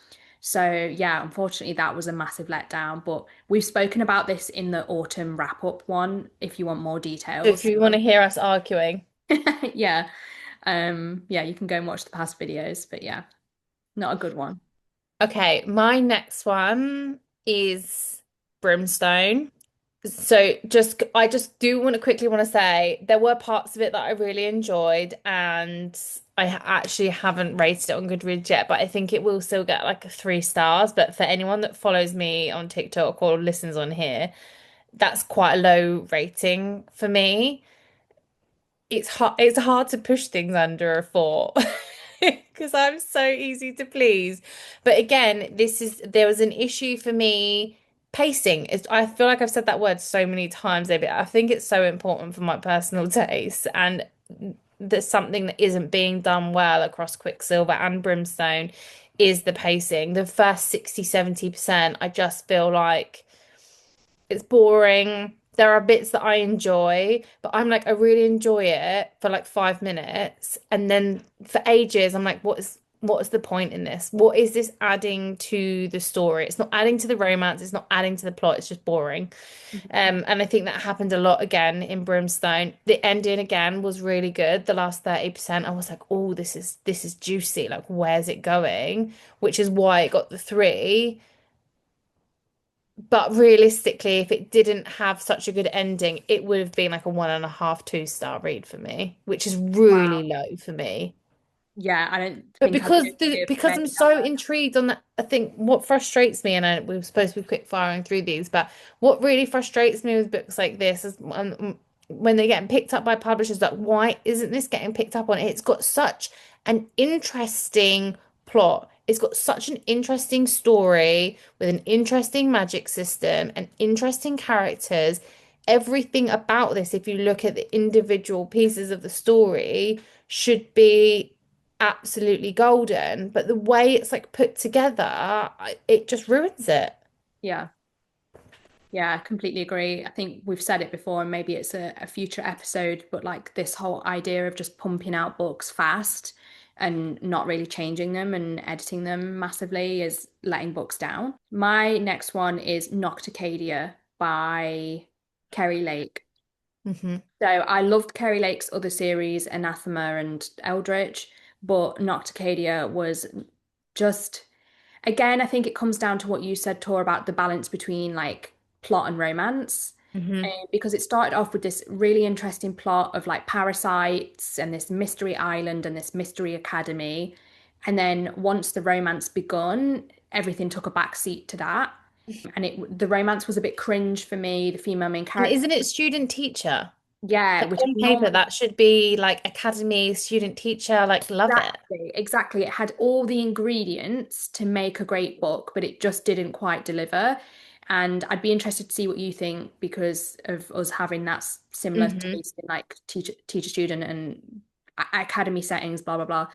So, yeah, unfortunately, that was a massive letdown. But we've spoken about this in the autumn wrap-up one if you want more So if details. you want to hear us arguing. Yeah. Yeah, you can go and watch the past videos, but yeah, not a good one. Okay, my next one is Brimstone. So I just do want to quickly want to say there were parts of it that I really enjoyed, and actually haven't rated it on Goodreads yet, but I think it will still get like 3 stars. But for anyone that follows me on TikTok or listens on here, that's quite a low rating for me. It's hard to push things under a 4 because I'm so easy to please. But again, there was an issue for me pacing. I feel like I've said that word so many times, but I think it's so important for my personal taste, and there's something that isn't being done well across Quicksilver and Brimstone is the pacing. The first 60-70%, I just feel like it's boring. There are bits that I enjoy, but I'm like, I really enjoy it for like 5 minutes. And then for ages, I'm like, what is the point in this? What is this adding to the story? It's not adding to the romance, it's not adding to the plot, it's just boring. Mhm. And I think that happened a lot again in Brimstone. The ending again was really good. The last 30%, I was like, oh, this is juicy. Like, where's it going? Which is why it got the 3. But realistically, if it didn't have such a good ending, it would have been like a 1.5, 2-star read for me, which is really Wow. low for me. Yeah, I don't But think I'd be able to because I'm rating that so one. intrigued on that, I think what frustrates me, and we were supposed to be quick firing through these, but what really frustrates me with books like this is when they're getting picked up by publishers, like why isn't this getting picked up on? It's got such an interesting plot. It's got such an interesting story with an interesting magic system and interesting characters. Everything about this, if you look at the individual pieces of the story, should be absolutely golden, but the way it's like put together, it just ruins it. Yeah, yeah, I completely agree. I think we've said it before, and maybe it's a future episode, but like this whole idea of just pumping out books fast and not really changing them and editing them massively is letting books down. My next one is Nocticadia by Kerry Lake. Hmm. So I loved Kerry Lake's other series, Anathema and Eldritch, but Nocticadia was just, again, I think it comes down to what you said, Tor, about the balance between like plot and romance. Hmm. Because it started off with this really interesting plot of like parasites and this mystery island and this mystery academy. And then once the romance begun, everything took a back seat to that. And the romance was a bit cringe for me. The female main And character, isn't it student teacher? yeah, Like which on paper, normally that should be like academy student teacher, like love it. exactly, exactly. It had all the ingredients to make a great book, but it just didn't quite deliver. And I'd be interested to see what you think because of us having that similar Hmm. taste in like teacher student and academy settings, blah blah blah.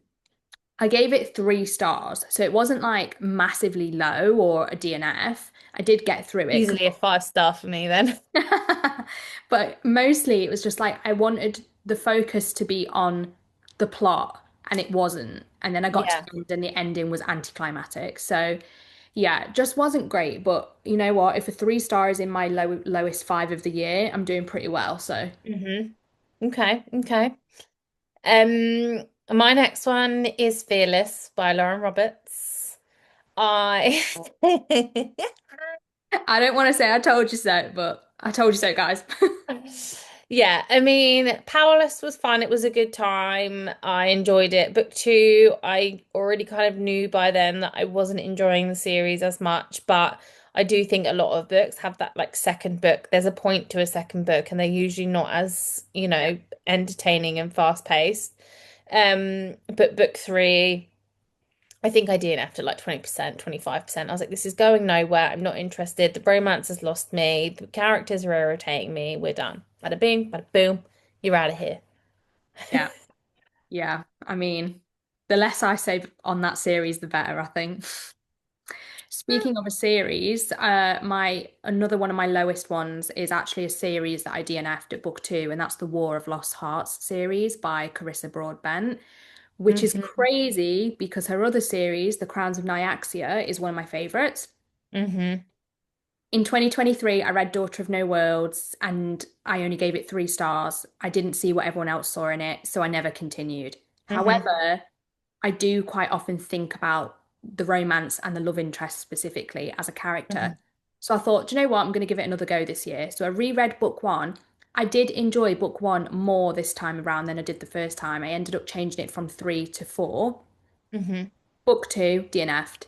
I gave it 3 stars, so it wasn't like massively low or a DNF. I did get through it. Easily a 5-star for me then. But mostly it was just like I wanted the focus to be on the plot and it wasn't. And then I got to Yeah. the end and the ending was anticlimactic. So yeah, it just wasn't great. But you know what? If a 3 star is in my lowest 5 of the year, I'm doing pretty well. So Hmm. Okay, okay. My next one is Fearless by Lauren Roberts. I I don't want to say I told you so, but I told you so, guys. Yeah, I mean, Powerless was fun. It was a good time. I enjoyed it. Book 2, I already kind of knew by then that I wasn't enjoying the series as much, but I do think a lot of books have that like second book. There's a point to a second book, and they're usually not as, Yeah. entertaining and fast paced. But book 3. I think I DNF'd at like 20%, 25%. I was like, this is going nowhere. I'm not interested. The romance has lost me. The characters are irritating me. We're done. Bada bing, bada boom. You're out of here. Yeah. Yeah. I mean, the less I say on that series, the better, I think. Speaking of a series, my another one of my lowest ones is actually a series that I DNF'd at book two, and that's the War of Lost Hearts series by Carissa Broadbent, which is Hmm. crazy because her other series, The Crowns of Nyaxia, is one of my favorites. Hmm. In 2023, I read Daughter of No Worlds and I only gave it 3 stars. I didn't see what everyone else saw in it, so I never continued. Hmm. However, I do quite often think about the romance and the love interest specifically as a character. Hmm. So I thought, do you know what? I'm going to give it another go this year. So I reread book one. I did enjoy book one more this time around than I did the first time. I ended up changing it from 3 to 4. Hmm. Book two, DNF'd.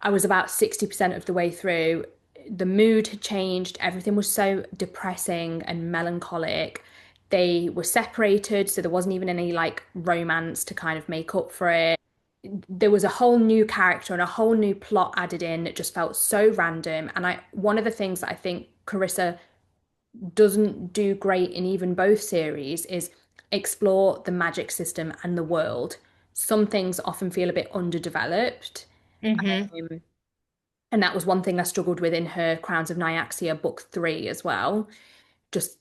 I was about 60% of the way through. The mood had changed. Everything was so depressing and melancholic. They were separated, so there wasn't even any like romance to kind of make up for it. There was a whole new character and a whole new plot added in that just felt so random. And I one of the things that I think Carissa doesn't do great in even both series is explore the magic system and the world. Some things often feel a bit underdeveloped. Hmm. Um, and that was one thing I struggled with in her Crowns of Nyaxia book three as well. Just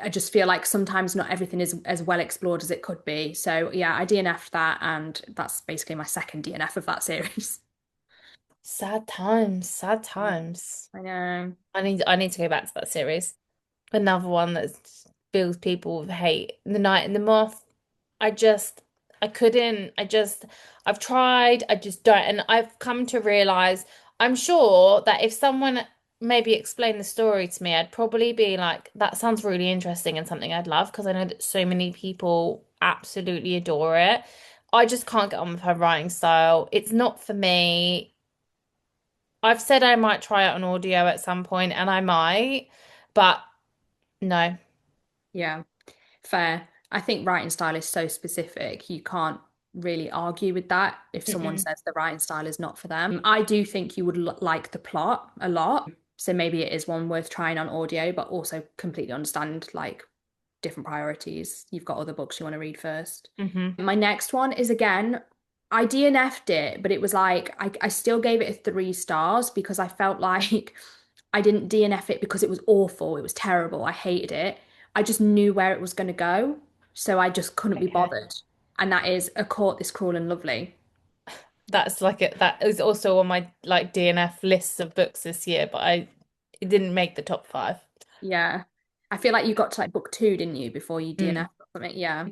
I just feel like sometimes not everything is as well explored as it could be. So yeah, I DNF'd that, and that's basically my second DNF of that series. Sad times, sad Yeah, times. I know. I need to go back to that series. Another one that fills people with hate. The Night and the Moth. I just, I couldn't. I've tried. I just don't. And I've come to realize, I'm sure that if someone maybe explained the story to me, I'd probably be like, that sounds really interesting and something I'd love because I know that so many people absolutely adore it. I just can't get on with her writing style. It's not for me. I've said I might try it on audio at some point, and I might, but no. Yeah, fair. I think writing style is so specific. You can't really argue with that if someone Mm-mm. says the writing style is not for them. I do think you would like the plot a lot. So maybe it is one worth trying on audio, but also completely understand like different priorities. You've got other books you want to read first. Hmm. My next one is again, I DNF'd it, but it was like I still gave it a 3 stars because I felt like I didn't DNF it because it was awful. It was terrible. I hated it. I just knew where it was going to go. So I just couldn't be Okay. bothered. And that is A Court This Cruel and Lovely. That is also on my like DNF lists of books this year, but it didn't make the top five. Yeah. I feel like you got to like book two, didn't you, before you Mm. DNF or something? Yeah.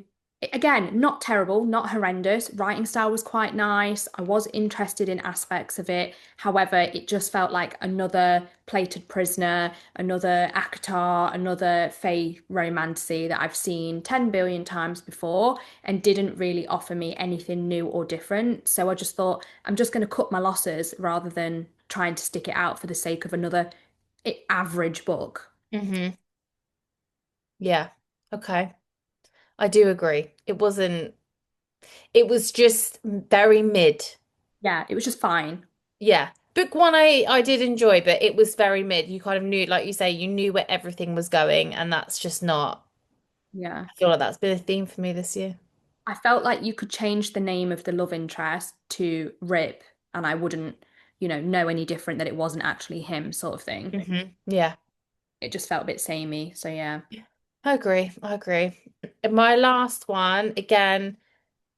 Again, not terrible, not horrendous. Writing style was quite nice. I was interested in aspects of it. However, it just felt like another Plated Prisoner, another ACOTAR, another Fae romancy that I've seen 10 billion times before and didn't really offer me anything new or different. So I just thought I'm just going to cut my losses rather than trying to stick it out for the sake of another average book. Hmm. Yeah. Okay. I do agree. It was just very mid. Yeah, it was just fine. Yeah. Book one I did enjoy, but it was very mid. You kind of knew, like you say, you knew where everything was going, and that's just not, Yeah. I feel like that's been a theme for me this year. I felt like you could change the name of the love interest to Rip, and I wouldn't, know any different that it wasn't actually him, sort of thing. Yeah. It just felt a bit samey. So yeah. I agree. I agree. And my last one, again,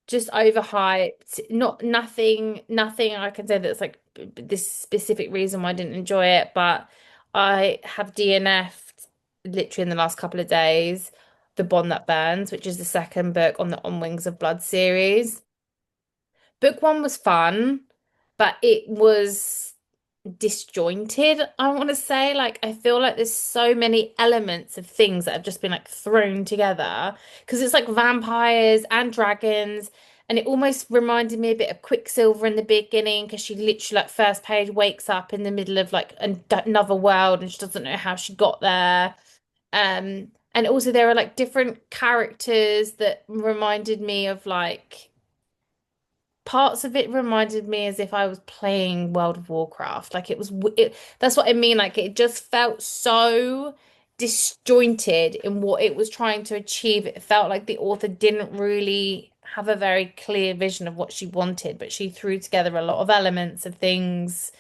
just overhyped. Not nothing I can say that's like this specific reason why I didn't enjoy it, but I have DNF'd literally in the last couple of days, The Bond That Burns, which is the second book on the On Wings of Blood series. Book one was fun, but it was disjointed, I want to say. Like, I feel like there's so many elements of things that have just been like thrown together because it's like vampires and dragons. And it almost reminded me a bit of Quicksilver in the beginning because she literally, like, first page wakes up in the middle of like another world and she doesn't know how she got there. And also there are like different characters that reminded me of like parts of it reminded me as if I was playing World of Warcraft. Like that's what I mean. Like it just felt so disjointed in what it was trying to achieve. It felt like the author didn't really have a very clear vision of what she wanted, but she threw together a lot of elements of things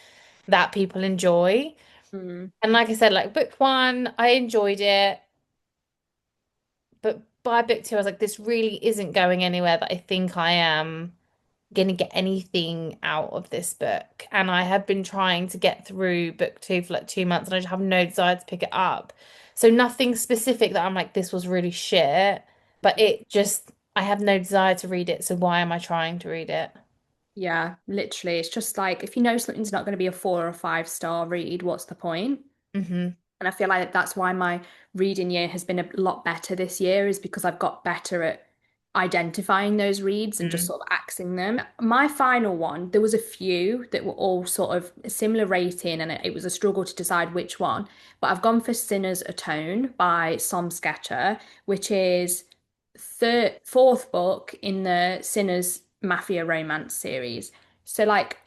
that people enjoy. Mm. And like I said, like book one, I enjoyed it, but by book two, I was like, this really isn't going anywhere that I think I am going to get anything out of this book. And I have been trying to get through book two for like 2 months and I just have no desire to pick it up. So nothing specific that I'm like, this was really shit, but it just, I have no desire to read it. So why am I trying to read it? Yeah, literally. It's just like if you know something's not going to be a 4 or 5 star read, what's the point? Hmm. And I feel like that's why my reading year has been a lot better this year, is because I've got better at identifying those reads and just sort of axing them. My final one, there was a few that were all sort of a similar rating, and it was a struggle to decide which one. But I've gone for Sinners Atone by Som Sketcher, which is fourth book in the Sinners Mafia romance series. So, like,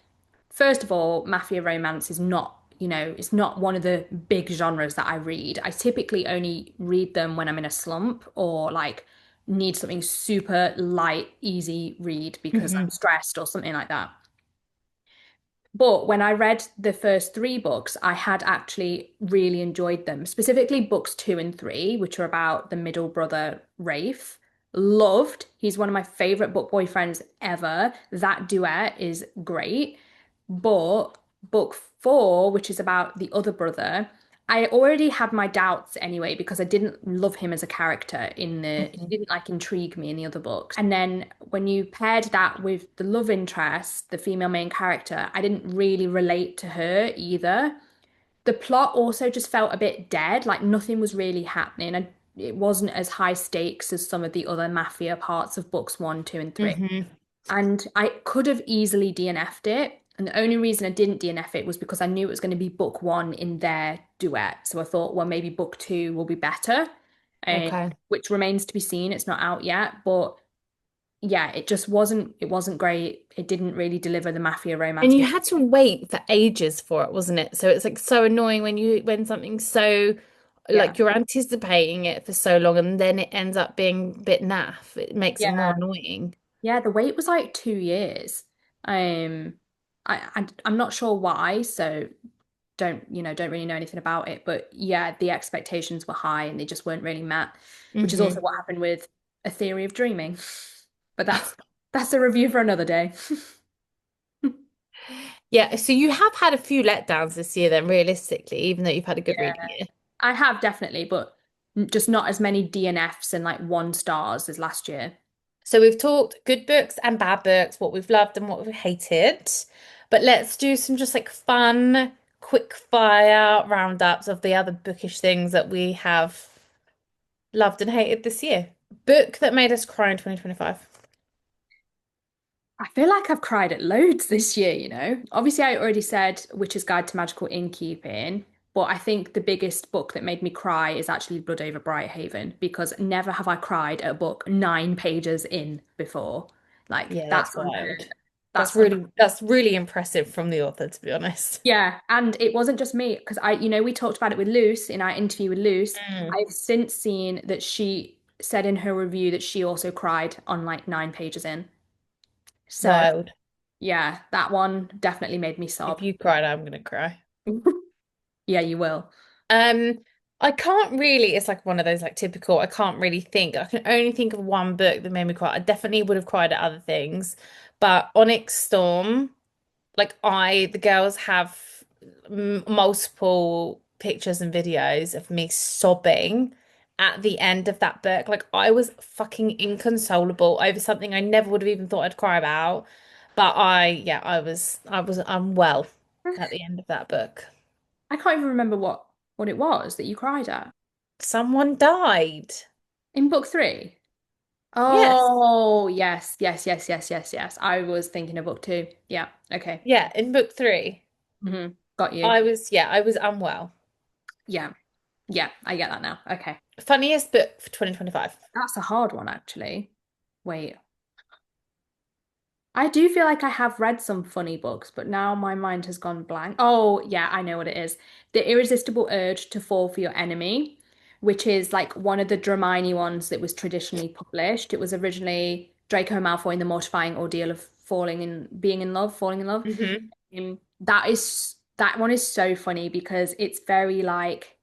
first of all, mafia romance is not, it's not one of the big genres that I read. I typically only read them when I'm in a slump or like need something super light, easy read because I'm Hmm. stressed or something like that. But when I read the first three books, I had actually really enjoyed them, specifically books two and three, which are about the middle brother, Rafe. Loved. He's one of my favorite book boyfriends ever. That duet is great. But book four, which is about the other brother, I already had my doubts anyway because I didn't love him as a character he Hmm. didn't like intrigue me in the other books. And then when you paired that with the love interest, the female main character, I didn't really relate to her either. The plot also just felt a bit dead, like nothing was really happening. And it wasn't as high stakes as some of the other mafia parts of books one, two, and three. Hmm. And I could have easily DNF'd it. And the only reason I didn't DNF it was because I knew it was going to be book one in their duet. So I thought, well, maybe book two will be better, Okay. which remains to be seen. It's not out yet. But yeah, it wasn't great. It didn't really deliver the mafia And romance. you had to wait for ages for it, wasn't it? So it's like so annoying when something's so Yeah. like you're anticipating it for so long and then it ends up being a bit naff. It makes it more Yeah. annoying. Yeah, the wait was like 2 years. Um, I'm not sure why, so don't really know anything about it. But yeah, the expectations were high and they just weren't really met, which is also Hmm. what happened with A Theory of Dreaming. But that's a review for another day. Yeah, so you have had a few letdowns this year then, realistically, even though you've had a good Yeah, reading year. I have definitely, but just not as many DNFs and like 1 stars as last year. So we've talked good books and bad books, what we've loved and what we've hated. But let's do some just like fun, quick fire roundups of the other bookish things that we have loved and hated this year. Book that made us cry in 2025. I feel like I've cried at loads this year. Obviously, I already said Witch's Guide to Magical Innkeeping, but I think the biggest book that made me cry is actually Blood Over Brighthaven because never have I cried at a book 9 pages in before. Like Yeah, that's that's unheard. wild. That's That's really impressive from the author, to be honest. yeah, and it wasn't just me because we talked about it with Luce in our interview with Luce. Mm, I've since seen that she said in her review that she also cried on like 9 pages in. So wild. yeah, that one definitely made me If sob. you cried, I'm gonna cry. Yeah, you will. Um, I can't really, it's like one of those like typical, I can't really think. I can only think of one book that made me cry. I definitely would have cried at other things. But Onyx Storm, the girls have multiple pictures and videos of me sobbing at the end of that book. Like I was fucking inconsolable over something I never would have even thought I'd cry about. But yeah, I was unwell at the end of that book. I can't even remember what it was that you cried at Someone died. in book three. Yes. Oh, yes, yes, yes, yes, yes, yes. I was thinking of book two. Yeah, okay. Yeah, in book three, Got you. I was unwell. Yeah, yeah, I get that now. Okay. Funniest book for 2025. That's a hard one, actually. Wait. I do feel like I have read some funny books, but now my mind has gone blank. Oh, yeah, I know what it is. The Irresistible Urge to Fall for Your Enemy, which is like one of the Dramini ones that was traditionally published. It was originally Draco Malfoy in the mortifying ordeal of falling in love. Hmm. That one is so funny because it's very like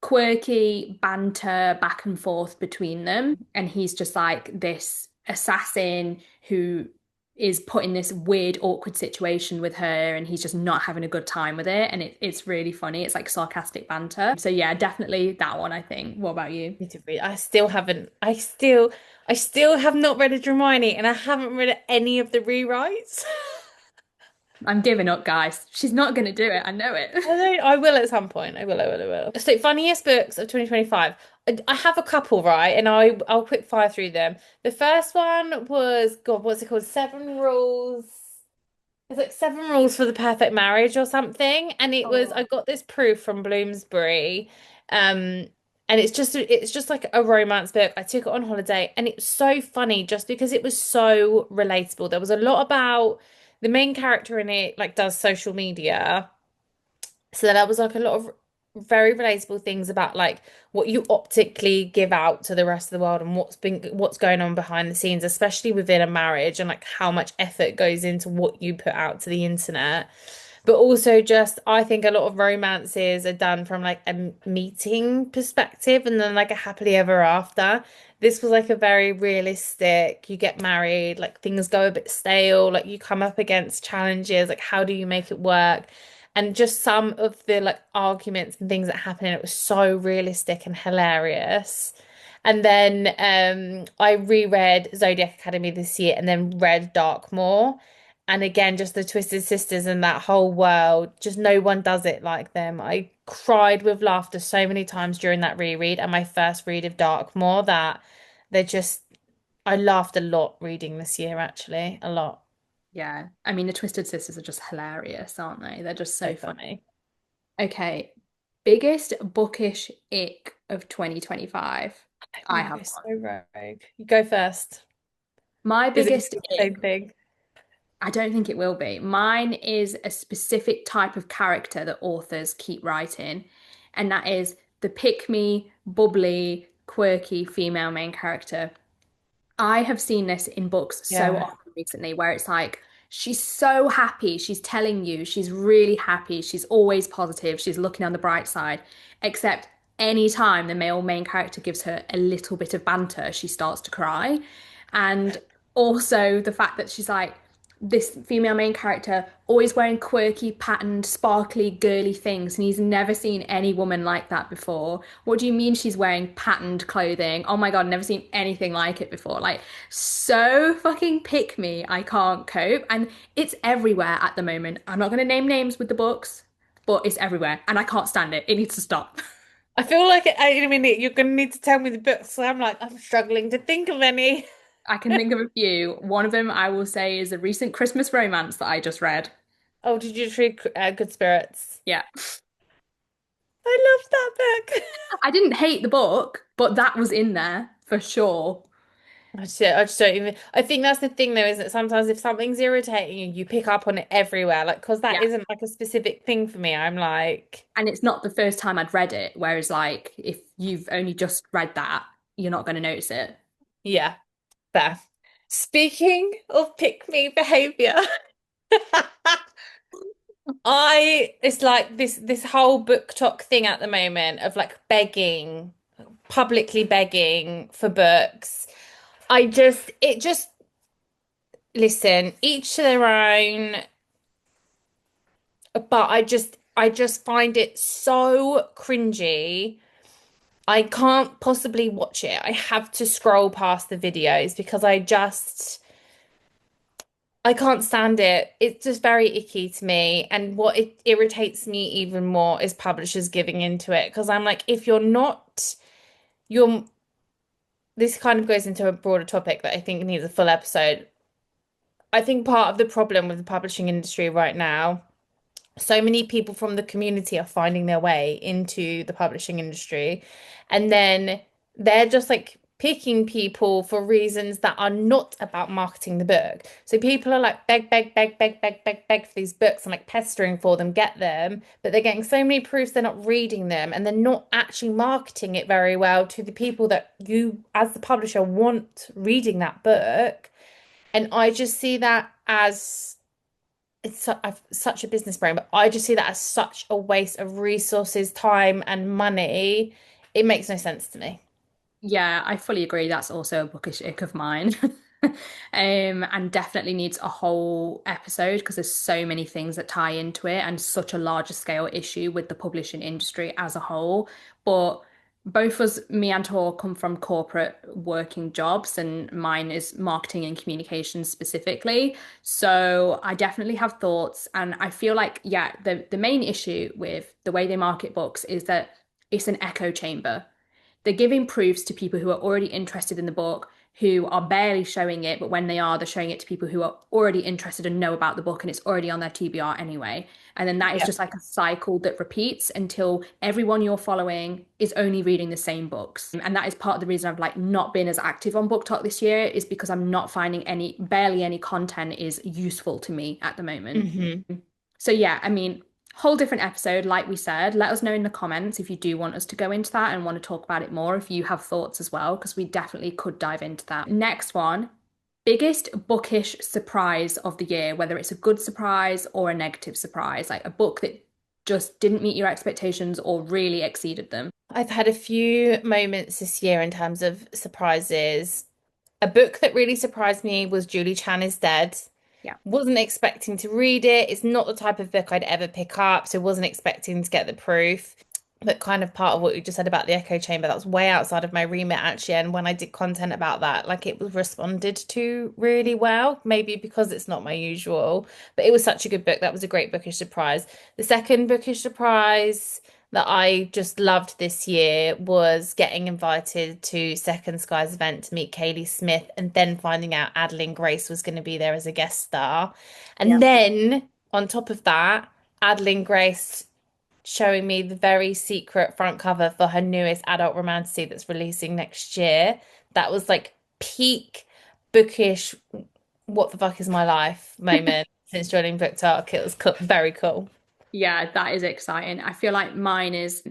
quirky banter back and forth between them. And he's just like this assassin who is put in this weird, awkward situation with her, and he's just not having a good time with it. And it's really funny. It's like sarcastic banter. So yeah, definitely that one, I think. What about you? Need to read. I still haven't. I still have not read a Hermione, and I haven't read any of the rewrites. I'm giving up, guys. She's not gonna do it. I know it. I don't, I will at some point. I will. I will. I will. So, funniest books of 2025. I have a couple, right? And I'll quick fire through them. The first one was, God, what's it called? Seven Rules. It's like Seven Rules for the Perfect Marriage or something. And it was, I Oh, got this proof from Bloomsbury. Um, and it's just like a romance book. I took it on holiday and it was so funny just because it was so relatable. There was a lot about the main character in it, like does social media. So that was like a lot of very relatable things about like what you optically give out to the rest of the world and what's going on behind the scenes, especially within a marriage and like how much effort goes into what you put out to the internet. But also just I think a lot of romances are done from like a meeting perspective and then like a happily ever after. This was like a very realistic, you get married, like things go a bit stale, like you come up against challenges, like how do you make it work? And just some of the like arguments and things that happen, and it was so realistic and hilarious. And then I reread Zodiac Academy this year and then read Darkmoor. And again, just the Twisted Sisters and that whole world, just no one does it like them. I cried with laughter so many times during that reread and my first read of Darkmoor that they're just, I laughed a lot reading this year, actually, a lot. yeah. I mean, the Twisted Sisters are just hilarious, aren't they? They're just So so funny. funny. Okay. Biggest bookish ick of 2025. I I want to have go one. so rogue. You go first. My Is it biggest the ick, same thing? I don't think it will be. Mine is a specific type of character that authors keep writing, and that is the pick me, bubbly, quirky female main character. I have seen this in books so Yeah. often recently where it's like she's so happy, she's telling you she's really happy, she's always positive, she's looking on the bright side, except any time the male main character gives her a little bit of banter, she starts to cry. And also the fact that she's like this female main character always wearing quirky, patterned, sparkly, girly things, and he's never seen any woman like that before. What do you mean she's wearing patterned clothing? Oh my God, never seen anything like it before. Like, so fucking pick me. I can't cope. And it's everywhere at the moment. I'm not going to name names with the books, but it's everywhere, and I can't stand it. It needs to stop. I feel like in a minute you're going to need to tell me the books. So I'm like, I'm struggling to think of any. I can think of a few. One of them I will say is a recent Christmas romance that I just read. Oh, did you just read Good Spirits? Yeah. I love that book. I didn't hate the book, but that was in there for sure. I just don't even. I think that's the thing, though, isn't it? Sometimes if something's irritating you, you pick up on it everywhere. Like, because that Yeah. isn't like a specific thing for me. I'm like, And it's not the first time I'd read it, whereas like if you've only just read that, you're not going to notice it. yeah, fair. Speaking of pick me behavior, it's like this whole BookTok thing at the moment of like begging, publicly begging for books. It just listen, each to their own, but I just find it so cringy. I can't possibly watch it. I have to scroll past the videos because I can't stand it. It's just very icky to me. And what it irritates me even more is publishers giving into it because I'm like, if you're not, you're, this kind of goes into a broader topic that I think needs a full episode. I think part of the problem with the publishing industry right now, so many people from the community are finding their way into the publishing industry, and then they're just like picking people for reasons that are not about marketing the book. So people are like beg, beg, beg, beg, beg, beg, beg for these books and like pestering for them, get them, but they're getting so many proofs they're not reading them and they're not actually marketing it very well to the people that you, as the publisher, want reading that book. And I just see that as I've such a business brain, but I just see that as such a waste of resources, time, and money. It makes no sense to me. Yeah, I fully agree. That's also a bookish ick of mine. And definitely needs a whole episode because there's so many things that tie into it and such a larger scale issue with the publishing industry as a whole. But both us, me and Tor, come from corporate working jobs, and mine is marketing and communications specifically. So I definitely have thoughts, and I feel like, yeah, the main issue with the way they market books is that it's an echo chamber. They're giving proofs to people who are already interested in the book, who are barely showing it, but when they are, they're showing it to people who are already interested and know about the book and it's already on their TBR anyway. And then that is Yeah. just like a cycle that repeats until everyone you're following is only reading the same books. And that is part of the reason I've like not been as active on BookTok this year, is because I'm not finding barely any content is useful to me at the moment. Hmm. So yeah, I mean, whole different episode, like we said. Let us know in the comments if you do want us to go into that and want to talk about it more, if you have thoughts as well, because we definitely could dive into that. Next one, biggest bookish surprise of the year, whether it's a good surprise or a negative surprise, like a book that just didn't meet your expectations or really exceeded them. I've had a few moments this year in terms of surprises. A book that really surprised me was Julie Chan is Dead. Yeah. Wasn't expecting to read it. It's not the type of book I'd ever pick up, so wasn't expecting to get the proof. But kind of part of what you just said about the echo chamber, that was way outside of my remit actually. And when I did content about that, like it was responded to really well, maybe because it's not my usual. But it was such a good book. That was a great bookish surprise. The second bookish surprise that I just loved this year was getting invited to Second Sky's event to meet Kaylee Smith and then finding out Adeline Grace was going to be there as a guest star. And Yeah. then on top of that, Adeline Grace showing me the very secret front cover for her newest adult romantasy that's releasing next year. That was like peak bookish, what the fuck is my life moment since joining BookTok. It was very cool. Yeah, that is exciting. I feel like mine is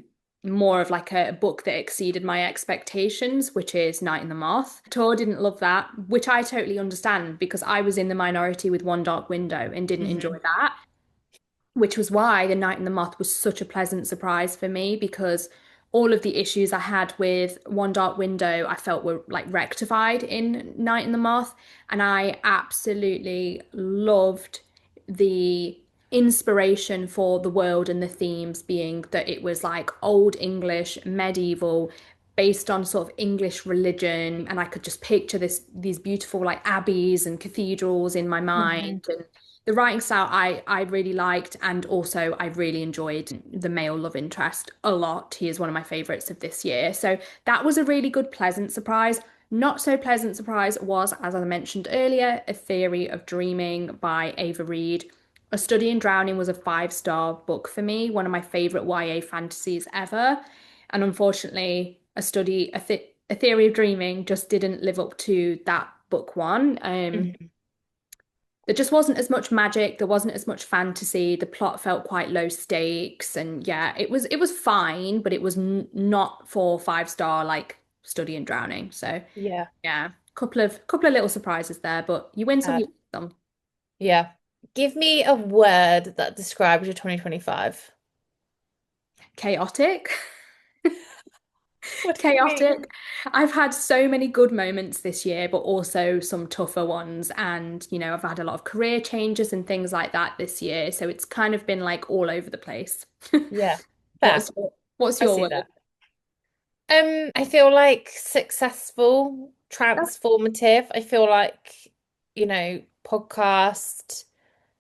more of like a book that exceeded my expectations, which is Night in the Moth. Tor didn't love that, which I totally understand because I was in the minority with One Dark Window and didn't enjoy Hmm. that, which was why The Night in the Moth was such a pleasant surprise for me because all of the issues I had with One Dark Window I felt were like rectified in Night in the Moth, and I absolutely loved the inspiration for the world and the themes being that it was like old English, medieval, based on sort of English religion, and I could just picture these beautiful like abbeys and cathedrals in my mind. Hmm. And the writing style I really liked, and also I really enjoyed the male love interest a lot. He is one of my favorites of this year. So that was a really good, pleasant surprise. Not so pleasant surprise was, as I mentioned earlier, A Theory of Dreaming by Ava Reed. A Study in Drowning was a five-star book for me, one of my favorite YA fantasies ever. And unfortunately, A Theory of Dreaming just didn't live up to that book one. Hmm. There just wasn't as much magic, there wasn't as much fantasy, the plot felt quite low stakes, and yeah, it was fine, but it was n not for five-star like Study in Drowning. So Yeah. yeah, couple of little surprises there, but you win some, you Had. lose some. Yeah. Give me a word that describes your 2025. Chaotic. What do you mean? Chaotic. I've had so many good moments this year, but also some tougher ones. And, I've had a lot of career changes and things like that this year. So it's kind of been like all over the place. Yeah. Fair. What's I your see word? that. I feel like successful, That's, transformative. I feel like, podcast,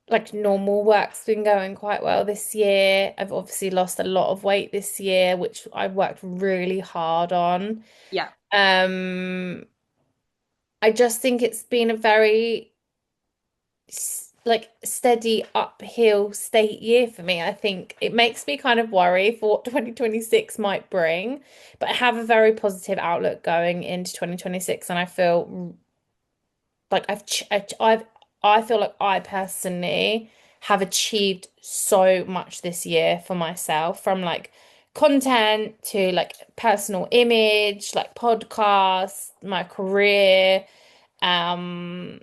like normal work's been going quite well this year. I've obviously lost a lot of weight this year, which I've worked really hard on. yeah. Um, I just think it's been a very like steady uphill state year for me. I think it makes me kind of worry for what 2026 might bring, but I have a very positive outlook going into 2026, and I feel like I feel like I personally have achieved so much this year for myself, from like content to like personal image, like podcasts, my career. Um,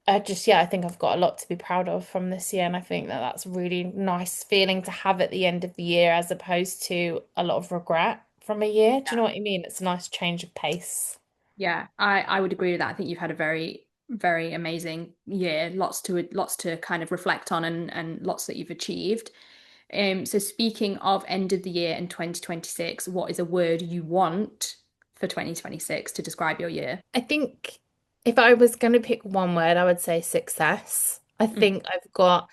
yeah, I think I've got a lot to be proud of from this year, and I think that that's a really nice feeling to have at the end of the year, as opposed to a lot of regret from a year. Do you know what I mean? It's a nice change of pace. Yeah, I would agree with that. I think you've had a very amazing year. Lots to kind of reflect on and lots that you've achieved. So speaking of end of the year and 2026, what is a word you want for 2026 to describe your year? I think if I was going to pick one word, I would say success. I Mm. think I've got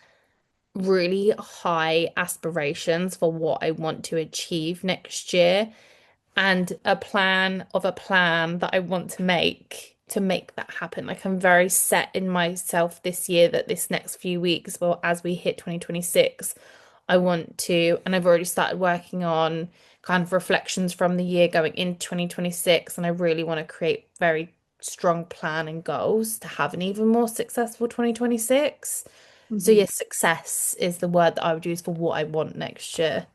really high aspirations for what I want to achieve next year, and a plan that I want to make that happen. Like I'm very set in myself this year that this next few weeks, well, as we hit 2026, I want to, and I've already started working on kind of reflections from the year going into 2026, and I really want to create very strong plan and goals to have an even more successful 2026. So Mhm. yes, success is the word that I would use for what I want next year.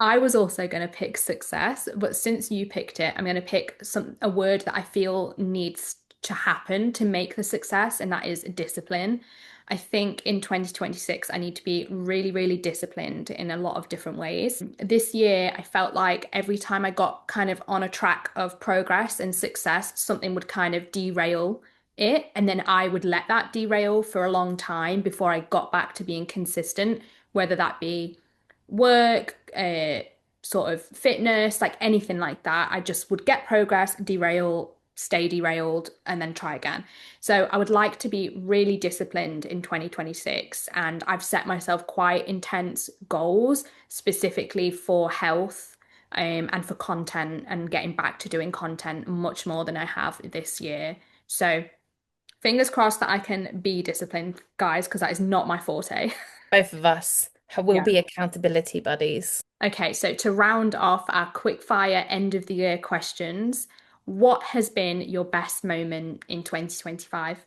I was also going to pick success, but since you picked it, I'm going to pick a word that I feel needs to happen to make the success, and that is discipline. I think in 2026, I need to be really disciplined in a lot of different ways. This year, I felt like every time I got kind of on a track of progress and success, something would kind of derail it, and then I would let that derail for a long time before I got back to being consistent, whether that be work, sort of fitness, like anything like that. I just would get progress, derail, stay derailed, and then try again. So I would like to be really disciplined in 2026. And I've set myself quite intense goals specifically for health. And for content and getting back to doing content much more than I have this year. So fingers crossed that I can be disciplined, guys, because that is not my forte. Both of us will Yeah. be accountability buddies. Okay, so to round off our quick fire end of the year questions, what has been your best moment in 2025?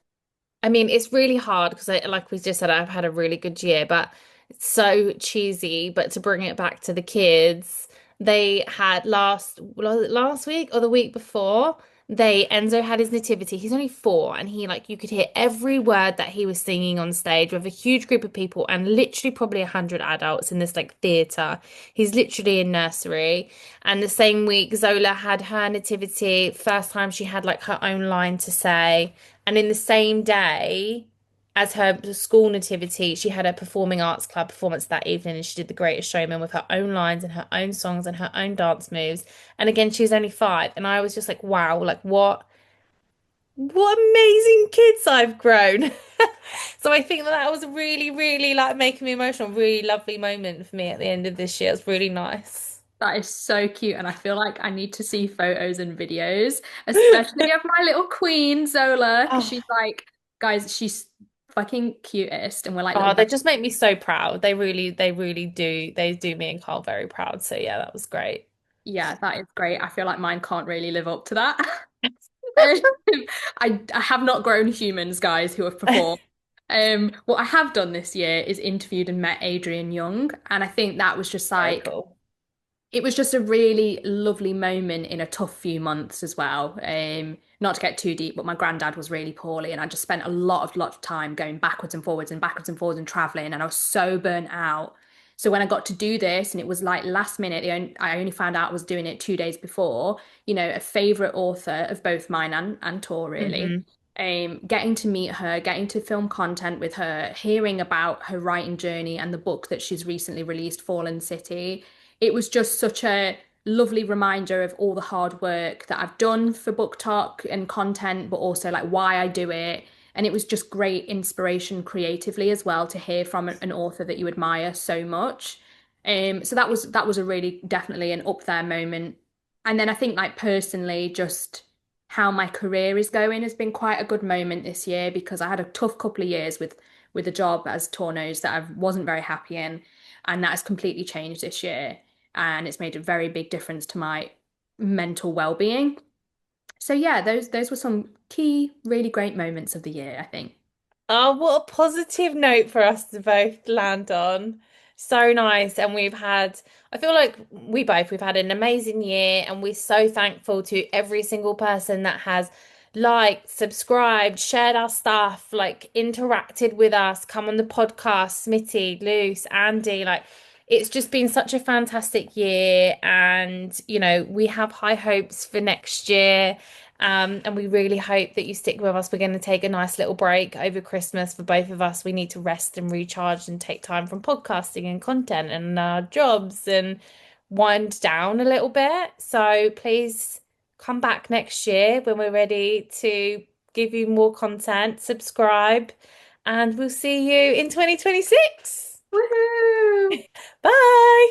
I mean, it's really hard because like we just said, I've had a really good year, but it's so cheesy. But to bring it back to the kids, they had was it last week or the week before? Enzo had his nativity. He's only 4, and he like you could hear every word that he was singing on stage with a huge group of people and literally probably 100 adults in this like theatre. He's literally in nursery. And the same week, Zola had her nativity. First time she had like her own line to say. And in the same day as her school nativity, she had a performing arts club performance that evening, and she did The Greatest Showman with her own lines and her own songs and her own dance moves. And again, she was only 5, and I was just like, wow, like what amazing kids I've grown. So I think that that was really like making me emotional, really lovely moment for me at the end of this year. It's really nice. That is so cute, and I feel like I need to see photos and videos, especially of my little queen Zola, because Oh, she's like, guys, she's fucking cutest, and we're like oh, little they best. just make me so proud. They really do. They do me and Carl very proud. So yeah, that was great. Yeah, that is great. I feel like mine can't really live up to that. Um, I have not grown humans, guys, who have performed. What I have done this year is interviewed and met Adrian Young, and I think that was just Very like cool. it was just a really lovely moment in a tough few months as well. Not to get too deep, but my granddad was really poorly, and I just spent a lot of time going backwards and forwards and traveling, and I was so burnt out. So when I got to do this, and it was like last minute, I only found out I was doing it 2 days before. A favorite author of both mine and Tor, really. Hmm. Getting to meet her, getting to film content with her, hearing about her writing journey and the book that she's recently released, Fallen City. It was just such a lovely reminder of all the hard work that I've done for BookTok and content, but also like why I do it. And it was just great inspiration creatively as well to hear from an author that you admire so much. So that was a really definitely an up there moment. And then I think like personally, just how my career is going has been quite a good moment this year because I had a tough couple of years with with a job as Tornos that I wasn't very happy in, and that has completely changed this year, and it's made a very big difference to my mental well-being. So yeah, those were some key, really great moments of the year, I think. Oh, what a positive note for us to both land on. So nice. And I feel like we've had an amazing year, and we're so thankful to every single person that has liked, subscribed, shared our stuff, like interacted with us, come on the podcast, Smitty, Luce, Andy. Like, it's just been such a fantastic year. And, we have high hopes for next year. And we really hope that you stick with us. We're going to take a nice little break over Christmas for both of us. We need to rest and recharge and take time from podcasting and content and our jobs and wind down a little bit. So please come back next year when we're ready to give you more content, subscribe, and we'll see you in 2026. Woohoo! Bye.